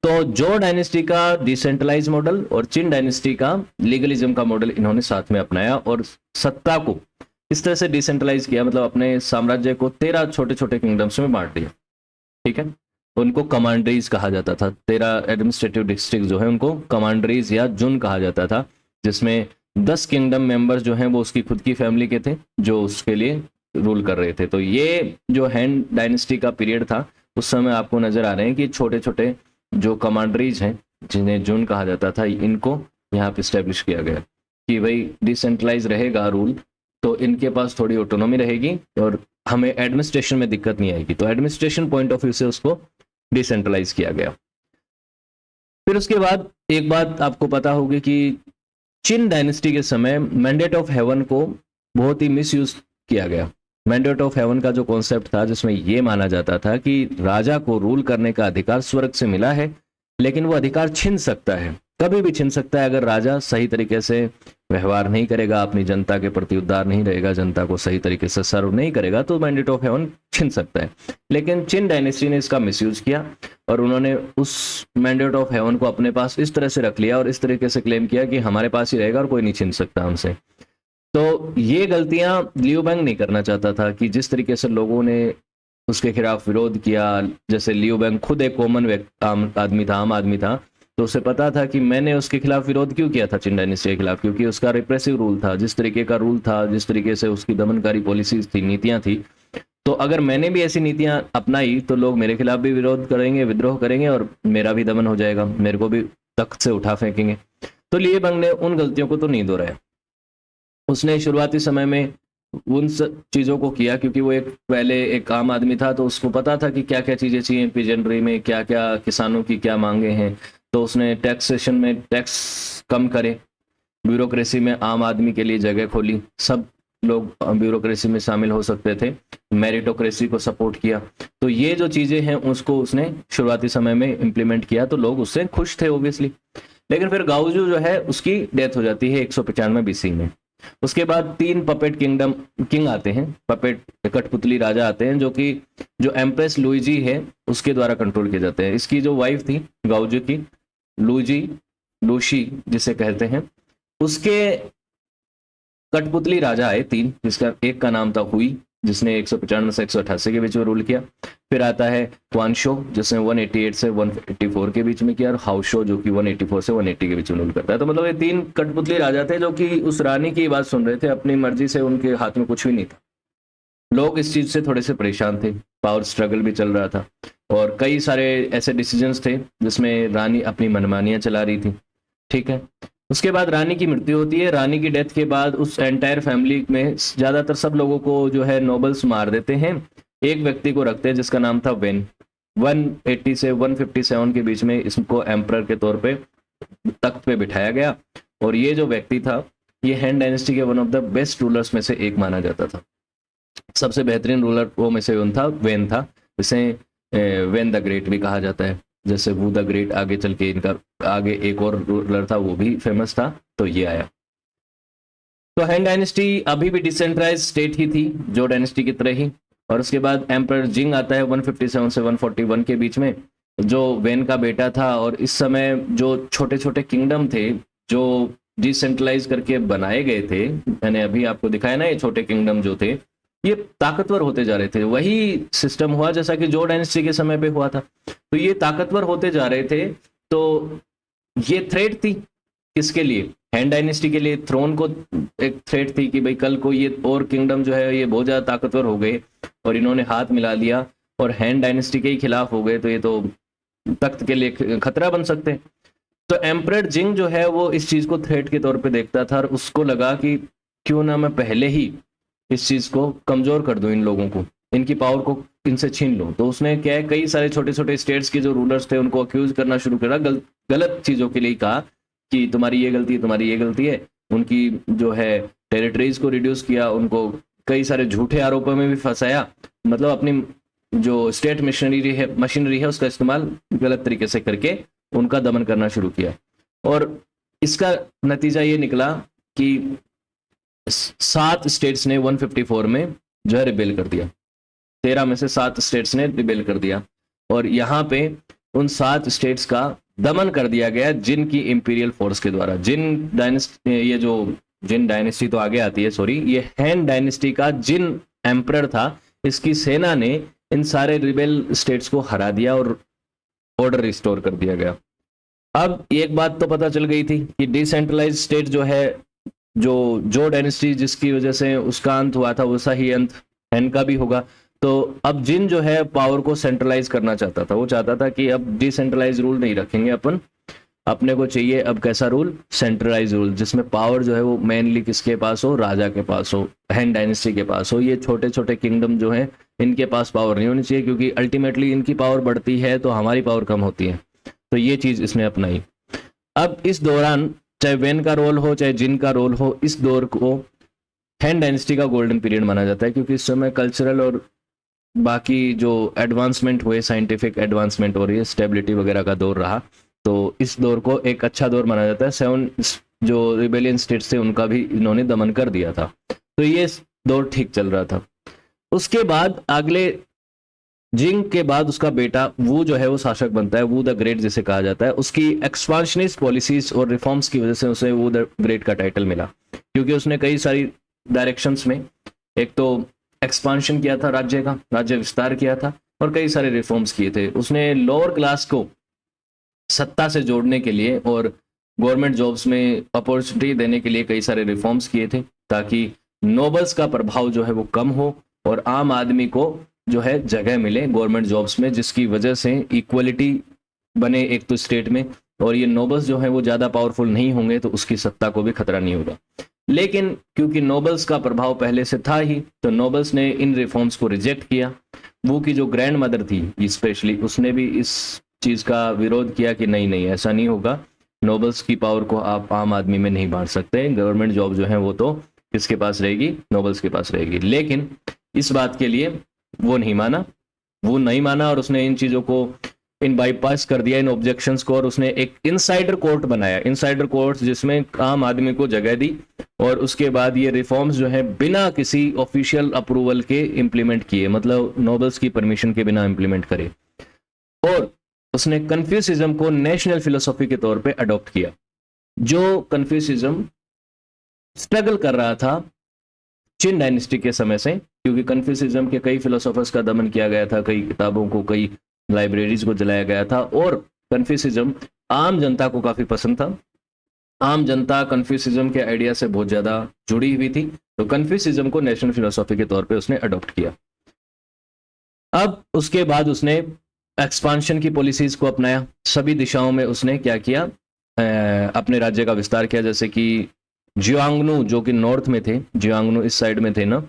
तो जो डायनेस्टी का डिसेंट्रलाइज मॉडल और चिन डायनेस्टी का लीगलिज्म का मॉडल इन्होंने साथ में अपनाया और सत्ता को इस तरह से डिसेंट्रलाइज किया, मतलब अपने साम्राज्य को 13 छोटे छोटे किंगडम्स में बांट दिया। ठीक है, उनको कमांडरीज कहा जाता था, 13 एडमिनिस्ट्रेटिव डिस्ट्रिक्ट जो है उनको कमांडरीज या जुन कहा जाता था, जिसमें 10 किंगडम मेंबर्स जो हैं वो उसकी खुद की फैमिली के थे जो उसके लिए रूल कर रहे थे। तो ये जो हैन डायनेस्टी का पीरियड था उस समय आपको नजर आ रहे हैं कि छोटे छोटे जो कमांडरीज हैं जिन्हें जुन कहा जाता था, इनको यहाँ पे स्टैब्लिश किया गया कि भाई डिसेंट्रलाइज रहेगा रूल, तो इनके पास थोड़ी ऑटोनॉमी रहेगी और हमें एडमिनिस्ट्रेशन में दिक्कत नहीं आएगी। तो एडमिनिस्ट्रेशन पॉइंट ऑफ व्यू से उसको डिसेंट्रलाइज किया गया। फिर उसके बाद एक बात आपको पता होगी कि चिन डायनेस्टी के समय मैंडेट ऑफ हेवन को बहुत ही मिसयूज किया गया। मैंडेट ऑफ हेवन का जो कॉन्सेप्ट था, जिसमें यह माना जाता था कि राजा को रूल करने का अधिकार स्वर्ग से मिला है, लेकिन वो अधिकार छिन सकता है, कभी भी छिन सकता है अगर राजा सही तरीके से व्यवहार नहीं करेगा, अपनी जनता के प्रति उदार नहीं रहेगा, जनता को सही तरीके से सर्व नहीं करेगा, तो मैंडेट ऑफ हेवन छीन सकता है। लेकिन चिन डायनेस्टी ने इसका मिसयूज किया और उन्होंने उस मैंडेट ऑफ हेवन को अपने पास इस तरह से रख लिया और इस तरीके से क्लेम किया कि हमारे पास ही रहेगा और कोई नहीं छीन सकता हमसे। तो ये गलतियां लियू बैंग नहीं करना चाहता था कि जिस तरीके से लोगों ने उसके खिलाफ विरोध किया, जैसे लियू बैंग खुद एक कॉमन आम आदमी था, तो उसे पता था कि मैंने उसके खिलाफ विरोध क्यों किया था चिन डायनेस्टी के खिलाफ, क्योंकि उसका रिप्रेसिव रूल था, जिस तरीके का रूल था, जिस तरीके से उसकी दमनकारी पॉलिसीज थी, नीतियां थी। तो अगर मैंने भी ऐसी नीतियां अपनाई तो लोग मेरे खिलाफ भी विरोध करेंगे, विद्रोह करेंगे और मेरा भी दमन हो जाएगा, मेरे को भी तख्त से उठा फेंकेंगे। तो लियू बैंग ने उन गलतियों को तो नहीं दोहराया। उसने शुरुआती समय में उन चीज़ों को किया क्योंकि वो पहले एक आम आदमी था, तो उसको पता था कि क्या क्या चीज़ें चाहिए पीजेंट्री में, क्या क्या किसानों की क्या मांगे हैं। तो उसने टैक्सेशन में टैक्स कम करे, ब्यूरोक्रेसी में आम आदमी के लिए जगह खोली, सब लोग ब्यूरोक्रेसी में शामिल हो सकते थे, मेरिटोक्रेसी को सपोर्ट किया। तो ये जो चीज़ें हैं उसको उसने शुरुआती समय में इम्प्लीमेंट किया, तो लोग उससे खुश थे ओब्वियसली। लेकिन फिर गाओजू जो है उसकी डेथ हो जाती है 195 BC में। उसके बाद 3 पपेट किंग आते हैं, पपेट कठपुतली राजा आते हैं, जो एम्प्रेस लुईजी है उसके द्वारा कंट्रोल किए जाते हैं। इसकी जो वाइफ थी गाओजू की, लूशी जिसे कहते हैं, उसके कठपुतली राजा आए 3, जिसका एक का नाम था हुई, जिसने 195 से 188 के बीच में रूल किया। फिर आता है क्वानशो, जिसने 188 से 184 के बीच में किया, और हाउशो जो कि 184 से 180 के बीच में रूल करता है। तो मतलब ये 3 कठपुतली राजा थे जो कि उस रानी की बात सुन रहे थे, अपनी मर्जी से, उनके हाथ में कुछ भी नहीं था। लोग इस चीज से थोड़े से परेशान थे, पावर स्ट्रगल भी चल रहा था और कई सारे ऐसे डिसीजंस थे जिसमें रानी अपनी मनमानियां चला रही थी। ठीक है, उसके बाद रानी की मृत्यु होती है। रानी की डेथ के बाद उस एंटायर फैमिली में ज्यादातर सब लोगों को जो है नोबल्स मार देते हैं, एक व्यक्ति को रखते हैं जिसका नाम था वेन। 180 से 157 के बीच में इसको एम्परर के तौर पे तख्त पे बिठाया गया और ये जो व्यक्ति था ये हैन डायनेस्टी के one of the best rulers में से एक माना जाता था। सबसे बेहतरीन रूलर वो में से वेन था, जिसे वेन द ग्रेट भी कहा जाता है। जैसे वू द ग्रेट आगे चल के इनका आगे एक और रूलर था वो भी फेमस था, तो ये आया। तो हैन डायनेस्टी अभी भी डिसेंट्रलाइज स्टेट ही थी जो डायनेस्टी की तरह ही। और उसके बाद एम्परर जिंग आता है 157 से 141 के बीच में, जो वेन का बेटा था। और इस समय जो छोटे छोटे किंगडम थे जो डिसेंट्रलाइज करके बनाए गए थे, मैंने अभी आपको दिखाया ना, ये छोटे किंगडम जो थे ये ताकतवर होते जा रहे थे। वही सिस्टम हुआ जैसा कि जो डायनेस्टी के समय पे हुआ था। तो ये ताकतवर होते जा रहे थे, तो ये थ्रेट थी किसके लिए? हैन डायनेस्टी के लिए। थ्रोन को एक थ्रेट थी कि भाई कल को ये और किंगडम जो है ये बहुत ज्यादा ताकतवर हो गए और इन्होंने हाथ मिला लिया और हैन डायनेस्टी के ही खिलाफ हो गए, तो ये तो तख्त के लिए खतरा बन सकते हैं। तो एम्परर जिंग जो है वो इस चीज को थ्रेट के तौर पे देखता था और उसको लगा कि क्यों ना मैं पहले ही इस चीज को कमजोर कर दूं, इन लोगों को, इनकी पावर को इनसे छीन लूं। तो उसने क्या है, कई सारे छोटे छोटे स्टेट्स के जो रूलर्स थे उनको अक्यूज करना शुरू करा, गलत चीजों के लिए कहा कि तुम्हारी ये गलती है, तुम्हारी ये गलती है। उनकी जो है टेरिटरीज को रिड्यूस किया, उनको कई सारे झूठे आरोपों में भी फंसाया, मतलब अपनी जो स्टेट मशीनरी है उसका इस्तेमाल गलत तरीके से करके उनका दमन करना शुरू किया। और इसका नतीजा ये निकला कि 7 स्टेट्स ने 154 में जो है रिबेल कर दिया। 13 में से 7 स्टेट्स ने रिबेल कर दिया और यहाँ पे उन 7 स्टेट्स का दमन कर दिया गया जिन की इंपीरियल फोर्स के द्वारा। जिन डायनेस्टी तो आगे आती है, सॉरी, ये हैन डायनेस्टी का जिन एम्परर था, इसकी सेना ने इन सारे रिबेल स्टेट्स को हरा दिया और ऑर्डर रिस्टोर कर दिया गया। अब एक बात तो पता चल गई थी कि डिसेंट्रलाइज स्टेट जो है, जो डायनेस्टी जिसकी वजह से उसका अंत हुआ था वैसा ही अंत हैन का भी होगा। तो अब जिन जो है पावर को सेंट्रलाइज करना चाहता था, वो चाहता था कि अब डिसेंट्रलाइज रूल नहीं रखेंगे अपन, अपने को चाहिए अब कैसा रूल? सेंट्रलाइज रूल, जिसमें पावर जो है वो मेनली किसके पास हो? राजा के पास हो, हैन डायनेस्टी के पास हो। ये छोटे छोटे किंगडम जो है इनके पास पावर नहीं होनी चाहिए, क्योंकि अल्टीमेटली इनकी पावर बढ़ती है तो हमारी पावर कम होती है। तो ये चीज इसने अपनाई। अब इस दौरान चाहे वेन का रोल हो चाहे जिन का रोल हो, इस दौर को हैन डायनेस्टी का गोल्डन पीरियड माना जाता है, क्योंकि इस समय कल्चरल और बाकी जो एडवांसमेंट हुए, साइंटिफिक एडवांसमेंट हो रही है, स्टेबिलिटी वगैरह का दौर रहा, तो इस दौर को एक अच्छा दौर माना जाता है। जो रिबेलियन स्टेट्स थे उनका भी इन्होंने दमन कर दिया था। तो ये दौर ठीक चल रहा था। उसके बाद अगले जिंग के बाद उसका बेटा वू जो है वो शासक बनता है, वू द ग्रेट जिसे कहा जाता है। उसकी एक्सपांशनिस्ट पॉलिसीज और रिफॉर्म्स की वजह से उसे वू द ग्रेट का टाइटल मिला, क्योंकि उसने कई सारी डायरेक्शंस में एक तो एक्सपांशन किया था, राज्य विस्तार किया था, और कई सारे रिफॉर्म्स किए थे। उसने लोअर क्लास को सत्ता से जोड़ने के लिए और गवर्नमेंट जॉब्स में अपॉर्चुनिटी देने के लिए कई सारे रिफॉर्म्स किए थे, ताकि नोबल्स का प्रभाव जो है वो कम हो और आम आदमी को जो है जगह मिले गवर्नमेंट जॉब्स में, जिसकी वजह से इक्वलिटी बने एक तो स्टेट में, और ये नोबल्स जो है वो ज़्यादा पावरफुल नहीं होंगे तो उसकी सत्ता को भी खतरा नहीं होगा। लेकिन क्योंकि नोबल्स का प्रभाव पहले से था ही, तो नोबल्स ने इन रिफॉर्म्स को रिजेक्ट किया। वो की जो ग्रैंड मदर थी स्पेशली, उसने भी इस चीज़ का विरोध किया कि नहीं नहीं ऐसा नहीं होगा, नोबल्स की पावर को आप आम आदमी में नहीं बांट सकते, गवर्नमेंट जॉब जो है वो तो किसके पास रहेगी, नोबल्स के पास रहेगी। लेकिन इस बात के लिए वो नहीं माना और उसने इन चीज़ों को इन बाईपास कर दिया, इन ऑब्जेक्शंस को, और उसने एक इनसाइडर कोर्ट बनाया, इनसाइडर कोर्ट जिसमें आम आदमी को जगह दी, और उसके बाद ये रिफॉर्म्स जो है बिना किसी ऑफिशियल अप्रूवल के इंप्लीमेंट किए, मतलब नोबल्स की परमिशन के बिना इंप्लीमेंट करे। और उसने कन्फ्यूसिज्म को नेशनल फिलोसॉफी के तौर पे अडॉप्ट किया। जो कन्फ्यूसिज्म स्ट्रगल कर रहा था चिन डायनेस्टी के समय से, क्योंकि कन्फ्यूसिज्म के कई फिलोसोफर्स का दमन किया गया था, कई किताबों को, कई लाइब्रेरीज को जलाया गया था, और कन्फ्यूसिज्म आम जनता को काफी पसंद था। आम जनता कन्फ्यूसिज्म के आइडिया से बहुत ज्यादा जुड़ी हुई थी, तो कन्फ्यूसिज्म को नेशनल फिलोसॉफी के तौर पे उसने अडॉप्ट किया। अब उसके बाद उसने एक्सपांशन की पॉलिसीज को अपनाया, सभी दिशाओं में उसने क्या किया, अपने राज्य का विस्तार किया। जैसे कि जियांगनू जो कि नॉर्थ में थे, जियांगनू इस साइड में थे ना,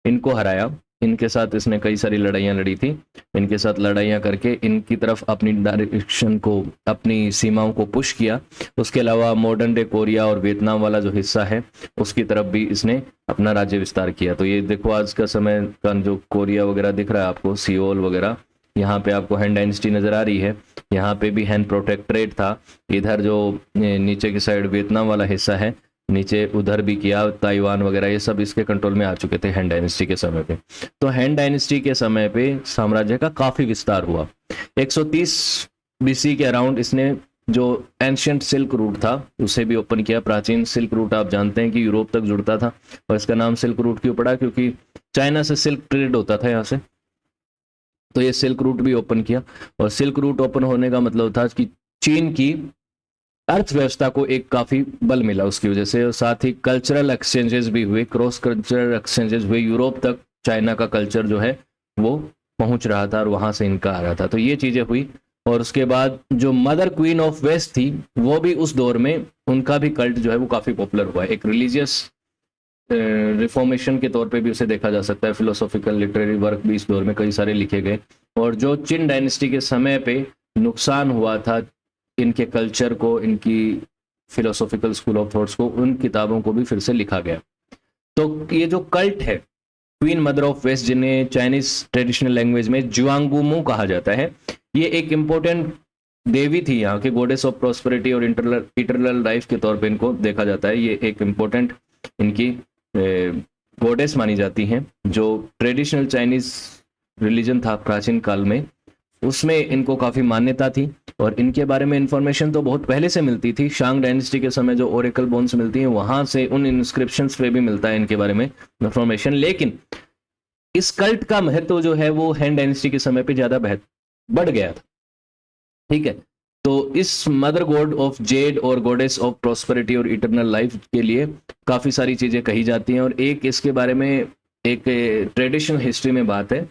इनको हराया, इनके साथ इसने कई सारी लड़ाइयाँ लड़ी थी। इनके साथ लड़ाइयाँ करके इनकी तरफ अपनी डायरेक्शन को, अपनी सीमाओं को पुश किया। उसके अलावा मॉडर्न डे कोरिया और वियतनाम वाला जो हिस्सा है उसकी तरफ भी इसने अपना राज्य विस्तार किया। तो ये देखो आज का समय का जो कोरिया वगैरह दिख रहा है आपको, सियोल वगैरह, यहाँ पे आपको हैन डायनेस्टी नजर आ रही है, यहाँ पे भी हैन प्रोटेक्टरेट था। इधर जो नीचे की साइड वियतनाम वाला हिस्सा है, नीचे उधर भी किया, ताइवान वगैरह, ये सब इसके कंट्रोल में आ चुके थे हैन डायनेस्टी के समय पे। तो हैन डायनेस्टी के समय पे साम्राज्य का काफी विस्तार हुआ। 130 बीसी के अराउंड इसने जो एंशियंट सिल्क रूट था उसे भी ओपन किया। प्राचीन सिल्क रूट आप जानते हैं कि यूरोप तक जुड़ता था, और इसका नाम सिल्क रूट क्यों पड़ा, क्योंकि चाइना से सिल्क ट्रेड होता था यहाँ से, तो ये सिल्क रूट भी ओपन किया। और सिल्क रूट ओपन होने का मतलब था कि चीन की अर्थव्यवस्था को एक काफी बल मिला उसकी वजह से, और साथ ही कल्चरल एक्सचेंजेस भी हुए, क्रॉस कल्चरल एक्सचेंजेस हुए। यूरोप तक चाइना का कल्चर जो है वो पहुंच रहा था और वहां से इनका आ रहा था, तो ये चीजें हुई। और उसके बाद जो मदर क्वीन ऑफ वेस्ट थी वो भी उस दौर में, उनका भी कल्ट जो है वो काफी पॉपुलर हुआ। एक रिलीजियस रिफॉर्मेशन के तौर पे भी उसे देखा जा सकता है। फिलोसॉफिकल लिटरेरी वर्क भी इस दौर में कई सारे लिखे गए, और जो चिन डायनेस्टी के समय पे नुकसान हुआ था इनके कल्चर को, इनकी फिलोसॉफिकल स्कूल ऑफ थॉट्स को, उन किताबों को भी फिर से लिखा गया। तो ये जो कल्ट है क्वीन मदर ऑफ वेस्ट, जिन्हें चाइनीज ट्रेडिशनल लैंग्वेज में जुआंगुमू कहा जाता है, ये एक इम्पोर्टेंट देवी थी यहाँ के, गॉडेस ऑफ प्रॉस्पेरिटी और इटरनल लाइफ के तौर पे इनको देखा जाता है। ये एक इम्पोर्टेंट इनकी गॉडेस मानी जाती हैं। जो ट्रेडिशनल चाइनीज रिलीजन था प्राचीन काल में, उसमें इनको काफी मान्यता थी, और इनके बारे में इंफॉर्मेशन तो बहुत पहले से मिलती थी। शांग डायनेस्टी के समय जो ओरेकल बोन्स मिलती हैं वहां से, उन इंस्क्रिप्शंस पे भी मिलता है इनके बारे में इंफॉर्मेशन। लेकिन इस कल्ट का महत्व जो है वो हैन डायनेस्टी के समय पे ज्यादा बढ़ गया था, ठीक है। तो इस मदर गॉड ऑफ जेड और गॉडेस ऑफ प्रॉस्पेरिटी और इटरनल लाइफ के लिए काफी सारी चीजें कही जाती हैं, और एक इसके बारे में एक ट्रेडिशनल हिस्ट्री में बात है,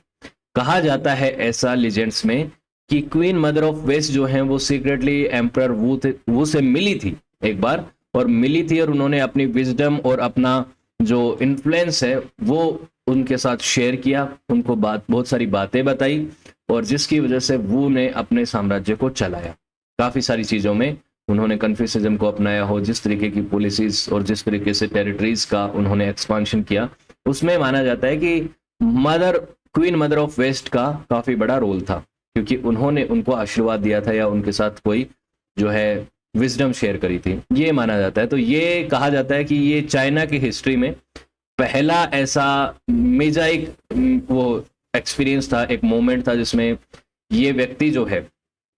कहा जाता है ऐसा लीजेंड्स में कि क्वीन मदर ऑफ वेस्ट जो है वो सीक्रेटली एम्परर वू से मिली थी एक बार, और मिली थी, और उन्होंने अपनी विजडम और अपना जो इन्फ्लुएंस है वो उनके साथ शेयर किया, उनको बहुत सारी बातें बताई, और जिसकी वजह से वू ने अपने साम्राज्य को चलाया। काफी सारी चीजों में उन्होंने कन्फ्यूसिज्म को अपनाया हो, जिस तरीके की पॉलिसीज और जिस तरीके से टेरिटरीज का उन्होंने एक्सपांशन किया, उसमें माना जाता है कि क्वीन मदर ऑफ वेस्ट का काफी बड़ा रोल था, क्योंकि उन्होंने उनको आशीर्वाद दिया था, या उनके साथ कोई जो है विजडम शेयर करी थी, ये माना जाता है। तो ये कहा जाता है कि ये चाइना की हिस्ट्री में पहला ऐसा मेजाइक वो एक्सपीरियंस था, एक मोमेंट था जिसमें ये व्यक्ति जो है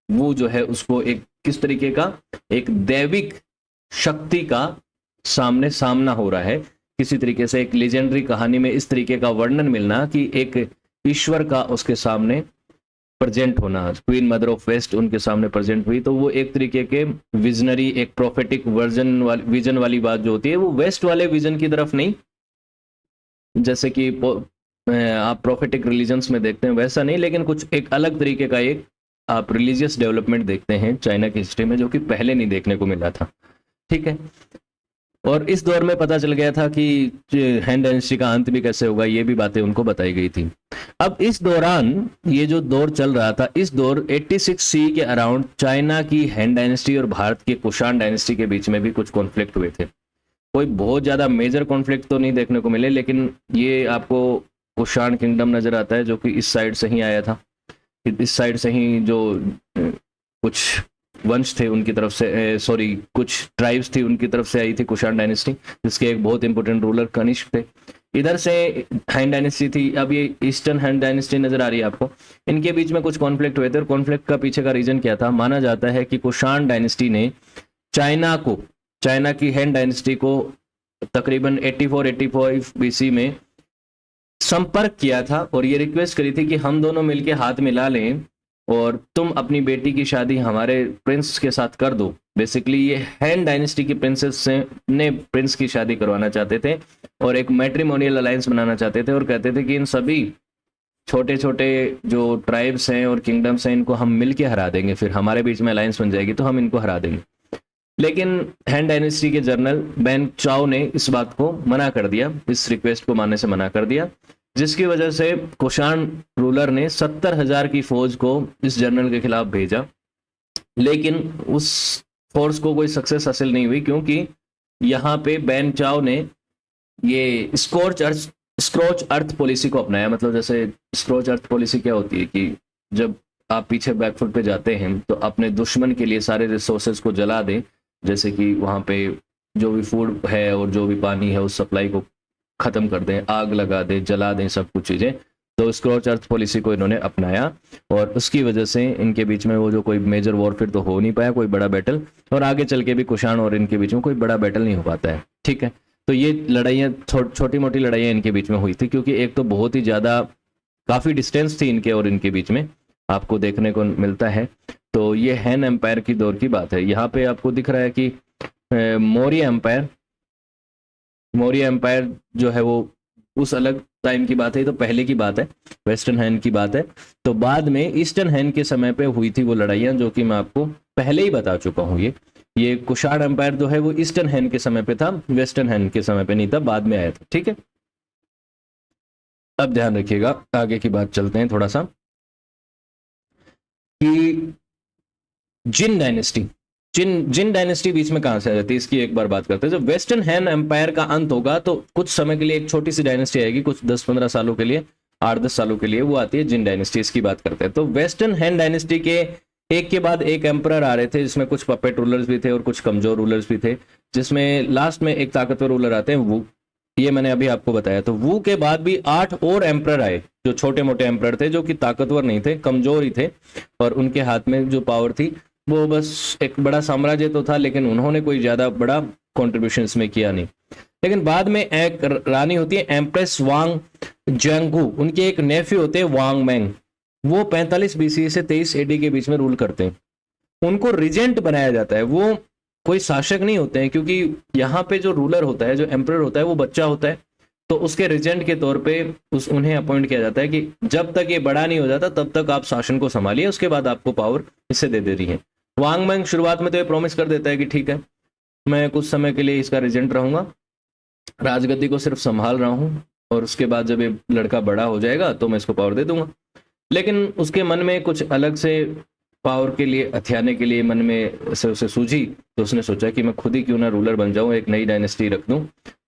वो जो है उसको एक किस तरीके का एक दैविक शक्ति का सामना हो रहा है। किसी तरीके से एक लेजेंडरी कहानी में इस तरीके का वर्णन मिलना कि एक ईश्वर का उसके सामने प्रेजेंट होना, क्वीन मदर ऑफ वेस्ट उनके सामने प्रेजेंट हुई। तो वो एक तरीके के विजनरी, एक प्रोफेटिक विजन वाली बात जो होती है वो वेस्ट वाले विजन की तरफ नहीं, जैसे कि आप प्रोफेटिक रिलीजन्स में देखते हैं वैसा नहीं, लेकिन कुछ एक अलग तरीके का एक आप रिलीजियस डेवलपमेंट देखते हैं चाइना की हिस्ट्री में, जो कि पहले नहीं देखने को मिला था। ठीक है, और इस दौर में पता चल गया था कि हैन डायनेस्टी का अंत भी कैसे होगा, ये भी बातें उनको बताई गई थी। अब इस दौरान ये जो दौर चल रहा था, इस दौर 86 सी के अराउंड चाइना की हैन डायनेस्टी और भारत की कुषाण डायनेस्टी के बीच में भी कुछ कॉन्फ्लिक्ट हुए थे। कोई बहुत ज्यादा मेजर कॉन्फ्लिक्ट तो नहीं देखने को मिले, लेकिन ये आपको कुषाण किंगडम नजर आता है जो कि इस साइड से ही आया था। इस साइड से ही जो कुछ वंश थे उनकी तरफ से, सॉरी कुछ ट्राइब्स थी उनकी तरफ से आई थी कुषाण डायनेस्टी, जिसके एक बहुत इंपॉर्टेंट रूलर कनिष्क थे। इधर से हैन डायनेस्टी थी। अब ये ईस्टर्न हैन डायनेस्टी नजर आ रही है आपको, इनके बीच में कुछ कॉन्फ्लिक्ट हुए थे। और कॉन्फ्लिक्ट का पीछे का रीजन क्या था? माना जाता है कि कुषाण डायनेस्टी ने चाइना की हैन डायनेस्टी को तकरीबन 84-85 बीसी में संपर्क किया था और ये रिक्वेस्ट करी थी कि हम दोनों मिलके हाथ मिला लें और तुम अपनी बेटी की शादी हमारे प्रिंस के साथ कर दो। बेसिकली ये हैन डायनेस्टी की प्रिंसेस से ने प्रिंस की शादी करवाना चाहते थे और एक मैट्रिमोनियल अलायंस बनाना चाहते थे, और कहते थे कि इन सभी छोटे छोटे जो ट्राइब्स हैं और किंगडम्स हैं इनको हम मिलके हरा देंगे, फिर हमारे बीच में अलायंस बन जाएगी तो हम इनको हरा देंगे। लेकिन हैन डायनेस्टी के जनरल बैन चाओ ने इस बात को मना कर दिया, इस रिक्वेस्ट को मानने से मना कर दिया, जिसकी वजह से कुषाण रूलर ने 70,000 की फौज को इस जनरल के खिलाफ भेजा। लेकिन उस फोर्स को कोई सक्सेस हासिल नहीं हुई, क्योंकि यहाँ पे बैन चाओ ने ये स्क्रॉच अर्थ पॉलिसी को अपनाया। मतलब जैसे स्क्रॉच अर्थ पॉलिसी क्या होती है कि जब आप पीछे बैकफुट पे जाते हैं तो अपने दुश्मन के लिए सारे रिसोर्सेज को जला दें, जैसे कि वहाँ पे जो भी फूड है और जो भी पानी है उस सप्लाई को खत्म कर दें, आग लगा दें, जला दें, सब कुछ चीज़ें। तो स्क्रॉच अर्थ पॉलिसी को इन्होंने अपनाया और उसकी वजह से इनके बीच में वो जो कोई मेजर वॉरफेयर तो हो नहीं पाया, कोई बड़ा बैटल, और आगे चल के भी कुषाण और इनके बीच में कोई बड़ा बैटल नहीं हो पाता है। ठीक है, तो ये लड़ाइयाँ छोटी मोटी लड़ाइयाँ इनके बीच में हुई थी, क्योंकि एक तो बहुत ही ज़्यादा काफ़ी डिस्टेंस थी इनके और इनके बीच में, आपको देखने को मिलता है। तो ये हैन एम्पायर की दौर की बात है। यहाँ पे आपको दिख रहा है कि मौर्य एम्पायर जो है वो उस अलग टाइम की बात है, तो पहले की बात है, वेस्टर्न हैन की बात है। तो बाद में ईस्टर्न हैन के समय पे हुई थी वो लड़ाइयाँ, जो कि मैं आपको पहले ही बता चुका हूँ। ये कुषाण एम्पायर जो है वो ईस्टर्न हैन के समय पे था, वेस्टर्न हैन के समय पे नहीं था, बाद में आया था। ठीक है, अब ध्यान रखिएगा, आगे की बात चलते हैं थोड़ा सा कि जिन डायनेस्टी बीच में कहां से आ जाती है, इसकी एक बार बात करते हैं। जब वेस्टर्न हैन एम्पायर का अंत होगा तो कुछ समय के लिए एक छोटी सी डायनेस्टी आएगी, कुछ 10-15 सालों के लिए, 8-10 सालों के लिए, वो आती है जिन डायनेस्टी। इसकी बात करते हैं। तो वेस्टर्न हैन डायनेस्टी के एक के बाद एक एम्परर आ रहे थे, जिसमें कुछ पपेट रूलर्स भी थे और कुछ कमजोर रूलर्स भी थे, जिसमें लास्ट में एक ताकतवर रूलर आते हैं वू, ये मैंने अभी आपको बताया। तो वू के बाद भी 8 और एम्परर आए, जो छोटे मोटे एम्परर थे, जो कि ताकतवर नहीं थे, कमजोर ही थे, और उनके हाथ में जो पावर थी वो बस एक बड़ा साम्राज्य तो था, लेकिन उन्होंने कोई ज्यादा बड़ा कॉन्ट्रीब्यूशन इसमें किया नहीं। लेकिन बाद में एक रानी होती है एम्प्रेस वांग जंगू, उनके एक नेफ्यू होते हैं वांग मैंग, वो 45 बीसी से 23 एडी के बीच में रूल करते हैं। उनको रिजेंट बनाया जाता है, वो कोई शासक नहीं होते हैं, क्योंकि यहाँ पे जो रूलर होता है, जो एम्परर होता है, वो बच्चा होता है, तो उसके रिजेंट के तौर पे उन्हें अपॉइंट किया जाता है कि जब तक ये बड़ा नहीं हो जाता तब तक आप शासन को संभालिए, उसके बाद आपको पावर इससे दे रही है। वांग मैंग शुरुआत में तो ये प्रॉमिस कर देता है कि ठीक है, मैं कुछ समय के लिए इसका रिजेंट रहूंगा, राजगद्दी को सिर्फ संभाल रहा हूँ, और उसके बाद जब ये लड़का बड़ा हो जाएगा तो मैं इसको पावर दे दूंगा। लेकिन उसके मन में कुछ अलग से पावर के लिए, हथियाने के लिए मन में से उसे सूझी, तो उसने सोचा कि मैं खुद ही क्यों ना रूलर बन जाऊं, एक नई डायनेस्टी रख दूं।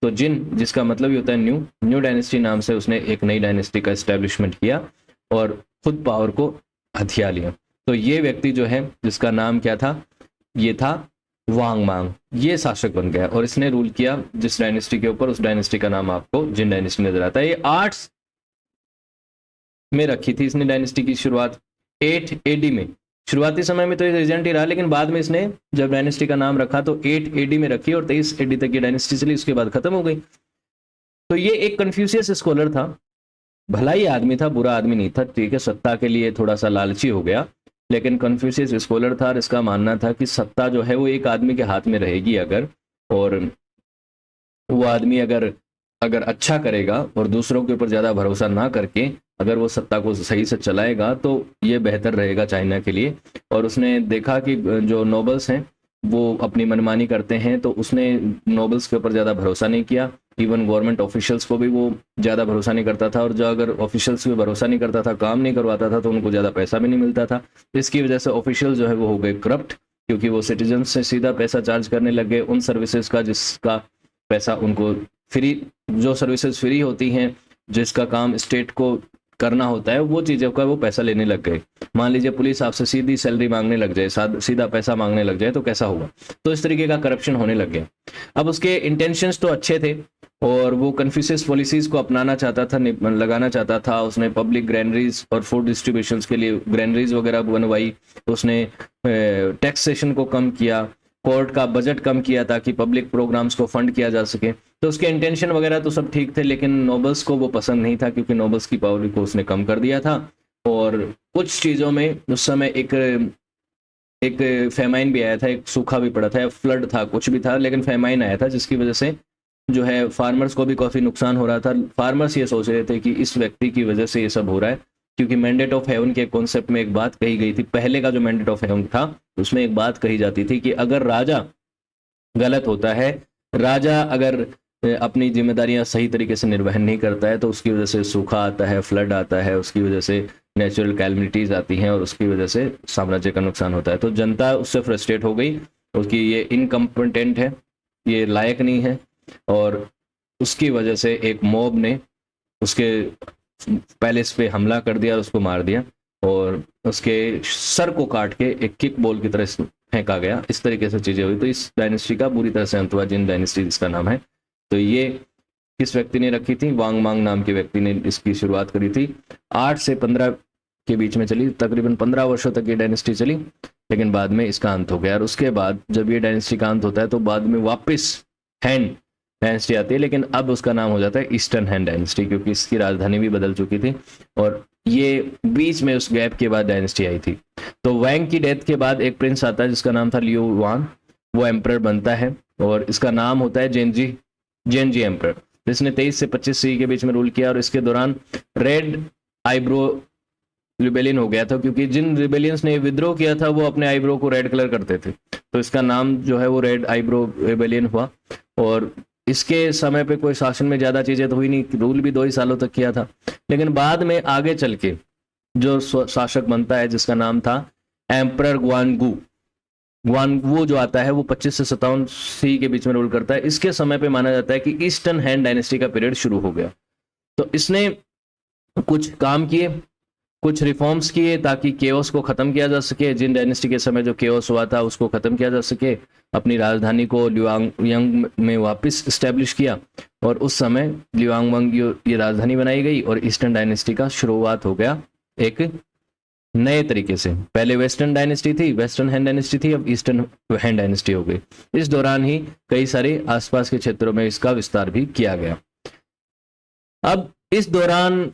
तो जिन, जिसका मतलब ही होता है न्यू डायनेस्टी नाम से उसने एक नई डायनेस्टी का एस्टेब्लिशमेंट किया और खुद पावर को हथिया लिया। तो ये व्यक्ति जो है, जिसका नाम क्या था, ये था वांग मांग ये शासक बन गया और इसने रूल किया जिस डायनेस्टी के ऊपर, उस डायनेस्टी का नाम आपको जिन डायनेस्टी नजर आता है। ये 8 में रखी थी इसने डायनेस्टी की शुरुआत, 8 एडी में। शुरुआती समय में तो ये रीजेंट ही रहा, लेकिन बाद में इसने जब डायनेस्टी का नाम रखा तो 8 एडी में रखी और 23 एडी तक ये डायनेस्टी चली, उसके बाद खत्म हो गई। तो ये एक कन्फ्यूशियस स्कॉलर था, भला ही आदमी था, बुरा आदमी नहीं था, ठीक है, सत्ता के लिए थोड़ा सा लालची हो गया, लेकिन कन्फ्यूशियस स्कॉलर था और इसका मानना था कि सत्ता जो है वो एक आदमी के हाथ में रहेगी अगर, और वो आदमी अगर अगर अच्छा करेगा और दूसरों के ऊपर ज़्यादा भरोसा ना करके अगर वो सत्ता को सही से चलाएगा तो ये बेहतर रहेगा चाइना के लिए। और उसने देखा कि जो नोबल्स हैं वो अपनी मनमानी करते हैं, तो उसने नोबल्स के ऊपर ज़्यादा भरोसा नहीं किया, इवन गवर्नमेंट ऑफिशियल्स को भी वो ज़्यादा भरोसा नहीं करता था, और जो अगर ऑफिशियल्स भी भरोसा नहीं करता था, काम नहीं करवाता था, तो उनको ज़्यादा पैसा भी नहीं मिलता था। इसकी वजह से ऑफिशियल जो है वो हो गए करप्ट, क्योंकि वो सिटीजन से सीधा पैसा चार्ज करने लग गए उन सर्विसेज का जिसका पैसा उनको फ्री, जो सर्विसेज फ्री होती हैं, जिसका काम स्टेट को करना होता है, वो चीज़ों का वो पैसा लेने लग गए। मान लीजिए पुलिस आपसे सीधी सैलरी मांगने लग जाए, सीधा पैसा मांगने लग जाए, तो कैसा होगा। तो इस तरीके का करप्शन होने लग गया। अब उसके इंटेंशंस तो अच्छे थे और वो कन्फ्यूशियस पॉलिसीज को अपनाना चाहता था, लगाना चाहता था। उसने पब्लिक ग्रैनरीज और फूड डिस्ट्रीब्यूशंस के लिए ग्रैनरीज वगैरह बनवाई, उसने टैक्सेशन को कम किया, कोर्ट का बजट कम किया ताकि पब्लिक प्रोग्राम्स को फंड किया जा सके। तो उसके इंटेंशन वगैरह तो सब ठीक थे, लेकिन नोबल्स को वो पसंद नहीं था, क्योंकि नोबल्स की पावर को उसने कम कर दिया था। और कुछ चीज़ों में उस समय एक फेमाइन भी आया था, एक सूखा भी पड़ा था, फ्लड था, कुछ भी था, लेकिन फेमाइन आया था जिसकी वजह से जो है फार्मर्स को भी काफ़ी नुकसान हो रहा था। फार्मर्स ये सोच रहे थे कि इस व्यक्ति की वजह से ये सब हो रहा है, क्योंकि मैंडेट ऑफ हेवन के कॉन्सेप्ट में एक बात कही गई थी। पहले का जो मैंडेट ऑफ हेवन था उसमें एक बात कही जाती थी कि अगर राजा गलत होता है, राजा अगर अपनी जिम्मेदारियां सही तरीके से निर्वहन नहीं करता है, तो उसकी वजह से सूखा आता है, फ्लड आता है, उसकी वजह से नेचुरल कैलमिटीज आती हैं और उसकी वजह से साम्राज्य का नुकसान होता है। तो जनता उससे फ्रस्ट्रेट हो गई, उसकी ये इनकम्पिटेंट है, ये लायक नहीं है, और उसकी वजह से एक मॉब ने उसके पैलेस पे हमला कर दिया और उसको मार दिया और उसके सर को काट के एक किक बॉल की तरह फेंका गया। इस तरीके से चीजें हुई। तो इस डायनेस्टी का बुरी तरह से अंत हुआ, जिन डायनेस्टी जिसका नाम है। तो ये किस व्यक्ति ने रखी थी? वांग मांग नाम के व्यक्ति ने इसकी शुरुआत करी थी। 8 से 15 के बीच में चली, तकरीबन 15 वर्षों तक ये डायनेस्टी चली, लेकिन बाद में इसका अंत हो गया। और उसके बाद जब ये डायनेस्टी का अंत होता है तो बाद में वापस हैन डायनेस्टी आती है, लेकिन अब उसका नाम हो जाता है ईस्टर्न हैन डायनेस्टी, क्योंकि इसकी राजधानी भी बदल चुकी थी और ये बीच में उस गैप के बाद डायनेस्टी आई थी। तो वैंग की डेथ के बाद एक प्रिंस आता है जिसका नाम था लियो वान, वो एम्परर बनता है और इसका नाम होता है जेनजी एम्परर, जिसने 23 से 25 सी के बीच में रूल किया। और इसके दौरान रेड आईब्रो रिबेलियन हो गया था, क्योंकि जिन रिबेलियंस ने विद्रोह किया था वो अपने आईब्रो को रेड कलर करते थे, तो इसका नाम जो है वो रेड आईब्रो रिबेलियन हुआ। और इसके समय पे कोई शासन में ज्यादा चीजें तो हुई नहीं, रूल भी 2 ही सालों तक किया था। लेकिन बाद में आगे चल के जो शासक बनता है जिसका नाम था एम्परर ग्वानगू जो आता है वो 25 से 57 सी के बीच में रूल करता है। इसके समय पे माना जाता है कि ईस्टर्न हैन डायनेस्टी का पीरियड शुरू हो गया। तो इसने कुछ काम किए, कुछ रिफॉर्म्स किए ताकि केओस को खत्म किया जा सके। जिन डायनेस्टी के समय जो केओस हुआ था उसको खत्म किया जा सके। अपनी राजधानी को ल्युआंग में वापस स्टैब्लिश किया और उस समय ल्युआंग ये राजधानी बनाई गई और ईस्टर्न डायनेस्टी का शुरुआत हो गया एक नए तरीके से। पहले वेस्टर्न डायनेस्टी थी, वेस्टर्न हैन डायनेस्टी थी, अब ईस्टर्न हैन डायनेस्टी हो गई। इस दौरान ही कई सारे आसपास के क्षेत्रों में इसका विस्तार भी किया गया। अब इस दौरान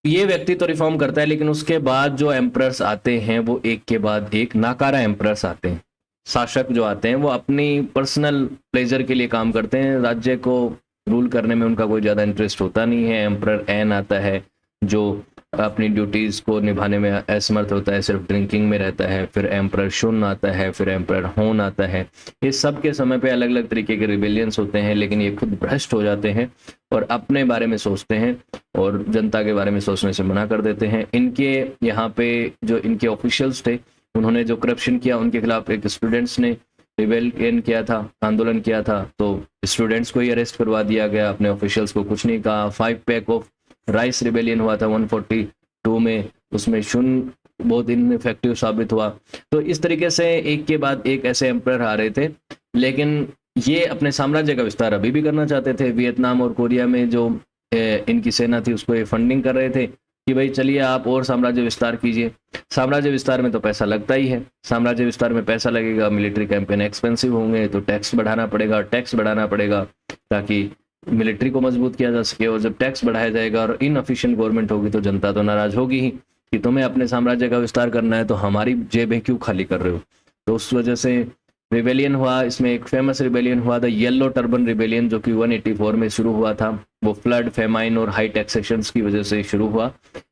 ये व्यक्ति तो रिफॉर्म करता है, लेकिन उसके बाद जो एम्परर्स आते हैं वो एक के बाद एक नाकारा एम्परर्स आते हैं। शासक जो आते हैं वो अपनी पर्सनल प्लेजर के लिए काम करते हैं, राज्य को रूल करने में उनका कोई ज़्यादा इंटरेस्ट होता नहीं है। एम्परर एन आता है जो अपनी ड्यूटीज को निभाने में असमर्थ होता है, सिर्फ ड्रिंकिंग में रहता है। फिर एम्परर शुन आता है, फिर एम्परर होन आता है। ये सब के समय पे अलग अलग तरीके के रिबेलियंस होते हैं, लेकिन ये खुद भ्रष्ट हो जाते हैं और अपने बारे में सोचते हैं और जनता के बारे में सोचने से मना कर देते हैं। इनके यहाँ पे जो इनके ऑफिशियल्स थे उन्होंने जो करप्शन किया उनके खिलाफ एक स्टूडेंट्स ने रिबेलियन किया था, आंदोलन किया था, तो स्टूडेंट्स को ही अरेस्ट करवा दिया गया, अपने ऑफिशियल्स को कुछ नहीं कहा। 5 पैक ऑफ राइस रिबेलियन हुआ था 142 में, उसमें शुन बहुत इनइफेक्टिव साबित हुआ। तो इस तरीके से एक के बाद एक ऐसे एम्पायर आ रहे थे, लेकिन ये अपने साम्राज्य का विस्तार अभी भी करना चाहते थे। वियतनाम और कोरिया में जो इनकी सेना थी उसको ये फंडिंग कर रहे थे कि भाई चलिए आप और साम्राज्य विस्तार कीजिए। साम्राज्य विस्तार में तो पैसा लगता ही है, साम्राज्य विस्तार में पैसा लगेगा, मिलिट्री कैंपेन एक्सपेंसिव होंगे, तो टैक्स बढ़ाना पड़ेगा ताकि मिलिट्री को मजबूत किया जा सके। और जब टैक्स बढ़ाया जाएगा और इनएफिशिएंट गवर्नमेंट होगी तो जनता तो नाराज होगी ही कि तुम्हें अपने साम्राज्य का विस्तार करना है तो हमारी जेबें क्यों खाली कर रहे हो। तो उस वजह से रिबेलियन हुआ। इसमें एक फेमस रिबेलियन हुआ द येलो टर्बन रिबेलियन, जो कि 184 में शुरू हुआ था। वो फ्लड, फेमाइन और हाई टैक्सेशंस की वजह से शुरू हुआ।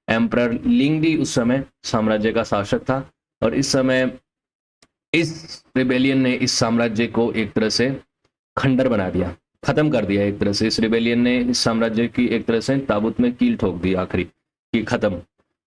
एम्परर लिंगडी उस समय साम्राज्य का शासक था और इस समय इस रिबेलियन ने इस साम्राज्य को एक तरह से खंडर बना दिया, खत्म कर दिया। एक तरह से इस रिबेलियन ने इस साम्राज्य की एक तरह से ताबूत में कील ठोक दी आखिरी की, खत्म।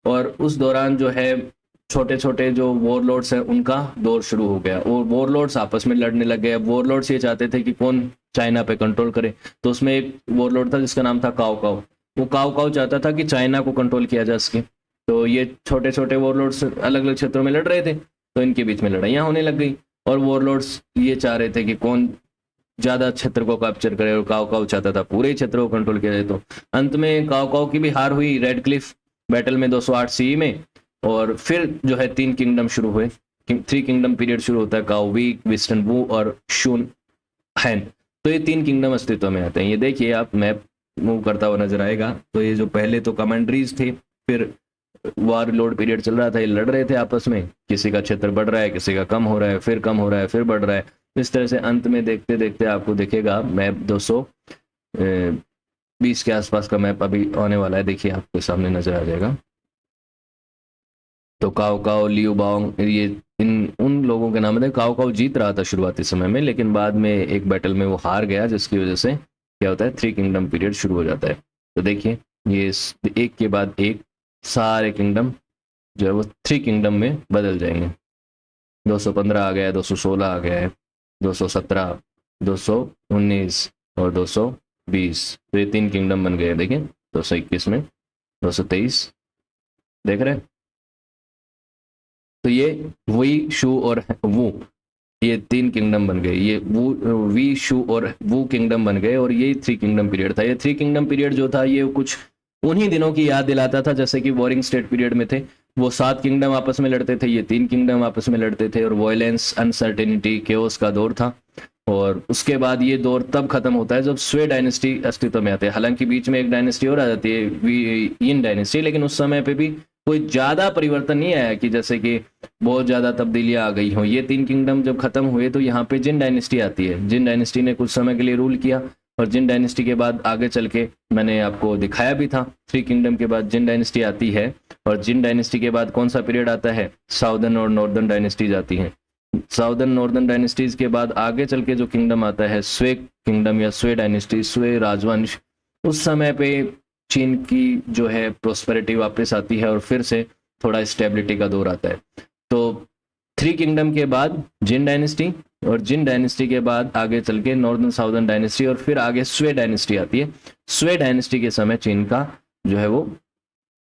और उस दौरान जो है छोटे छोटे जो वॉरलॉर्ड्स हैं उनका दौर शुरू हो गया और वॉरलॉर्ड्स आपस में लड़ने लग गए। वॉरलॉर्ड्स ये चाहते थे कि कौन चाइना पे कंट्रोल करे, तो उसमें एक वॉरलॉर्ड था जिसका नाम था काओ काओ। वो काओ काओ चाहता था कि चाइना को कंट्रोल किया जा सके। तो ये छोटे छोटे वॉरलॉर्ड्स अलग अलग क्षेत्रों में लड़ रहे थे, तो इनके बीच में लड़ाइयाँ होने लग गई और वॉरलॉर्ड्स ये चाह रहे थे कि कौन ज्यादा क्षेत्र को कैप्चर करे, और काओ काओ चाहता था पूरे क्षेत्र को कंट्रोल किया जाए। तो अंत में काओ काओ की भी हार हुई रेड क्लिफ बैटल में 208 सीई में। और फिर जो है 3 किंगडम शुरू हुए, 3 किंगडम पीरियड शुरू होता है, काओ वी, विस्टन वू और शून हैन। तो ये 3 किंगडम अस्तित्व में आते हैं। ये देखिए आप मैप मूव करता हुआ नजर आएगा। तो ये जो पहले तो कमांड्रीज थे, फिर वार लोड पीरियड चल रहा था, ये लड़ रहे थे आपस में, किसी का क्षेत्र बढ़ रहा है, किसी का कम हो रहा है, फिर कम हो रहा है, फिर बढ़ रहा है। इस तरह से अंत में देखते देखते आपको दिखेगा मैप 220 के आसपास का मैप अभी आने वाला है। देखिए आपके सामने नजर आ जाएगा। तो काओ काओ, लियू बाओंग, ये इन उन लोगों के नाम थे। काओ काओ जीत रहा था शुरुआती समय में, लेकिन बाद में एक बैटल में वो हार गया, जिसकी वजह से क्या होता है 3 किंगडम पीरियड शुरू हो जाता है। तो देखिए ये एक के बाद एक सारे किंगडम जो है वो 3 किंगडम में बदल जाएंगे। 215 आ गया है, 216 आ गया है, 217, 219 और 220। तो ये 3 किंगडम बन गए। देखिए 221 में, 223 देख रहे हैं। तो ये वी, शू और वू, ये 3 किंगडम बन गए। ये वू, वी, शू और वू किंगडम बन गए और ये 3 किंगडम पीरियड था। ये 3 किंगडम पीरियड जो था ये कुछ उन्हीं दिनों की याद दिलाता था जैसे कि वॉरिंग स्टेट पीरियड में थे। वो 7 किंगडम आपस में लड़ते थे, ये 3 किंगडम आपस में लड़ते थे और वॉयलेंस, अनसर्टेनिटी, केओस का दौर था। और उसके बाद ये दौर तब खत्म होता है जब स्वे डायनेस्टी अस्तित्व में आते हैं। हालांकि बीच में एक डायनेस्टी और आ जाती है, यिन डायनेस्टी, लेकिन उस समय पे भी कोई ज्यादा परिवर्तन नहीं आया कि जैसे कि बहुत ज्यादा तब्दीलियां आ गई हों। ये 3 किंगडम जब खत्म हुए तो यहाँ पे जिन डायनेस्टी आती है। जिन डायनेस्टी ने कुछ समय के लिए रूल किया और जिन डायनेस्टी के बाद आगे चल के मैंने आपको दिखाया भी था, 3 किंगडम के बाद जिन डायनेस्टी आती है और जिन डायनेस्टी के बाद कौन सा पीरियड आता है, साउदर्न और नॉर्दर्न डायनेस्टीज आती हैं। साउदर्न नॉर्दर्न डायनेस्टीज के बाद आगे चल के जो किंगडम आता है स्वे किंगडम या स्वे डायनेस्टी, स्वे राजवंश, उस समय पे चीन की जो है प्रोस्पेरिटी वापस आती है और फिर से थोड़ा स्टेबिलिटी का दौर आता है। तो 3 किंगडम के बाद जिन डायनेस्टी और जिन डायनेस्टी के बाद आगे चल के नॉर्दर्न साउदर्न डायनेस्टी और फिर आगे स्वे डायनेस्टी आती है। स्वे डायनेस्टी के समय चीन का जो है वो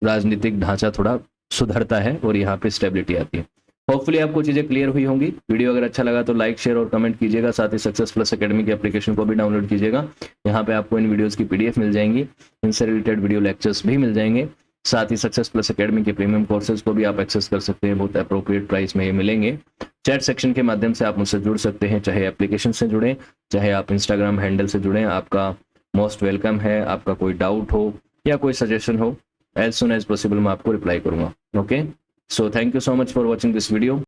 राजनीतिक ढांचा थोड़ा सुधरता है और यहाँ पे स्टेबिलिटी आती है। होपफुली आपको चीजें क्लियर हुई होंगी। वीडियो अगर अच्छा लगा तो लाइक, शेयर और कमेंट कीजिएगा। साथ ही सक्सेस प्लस एकेडमी के एप्लीकेशन को भी डाउनलोड कीजिएगा। यहाँ पे आपको इन वीडियोस की पीडीएफ मिल जाएंगी, इनसे रिलेटेड वीडियो लेक्चर्स भी मिल जाएंगे। साथ ही सक्सेस प्लस एकेडमी के प्रीमियम कोर्सेज को भी आप एक्सेस कर सकते हैं, बहुत अप्रोप्रिएट प्राइस में ये मिलेंगे। चैट सेक्शन के माध्यम से आप मुझसे जुड़ सकते हैं, चाहे एप्लीकेशन से जुड़ें, चाहे आप इंस्टाग्राम हैंडल से जुड़ें। आपका मोस्ट वेलकम है। आपका कोई डाउट हो या कोई सजेशन हो, एज सुन एज पॉसिबल मैं आपको रिप्लाई करूंगा। Okay, so thank you so much for watching this video.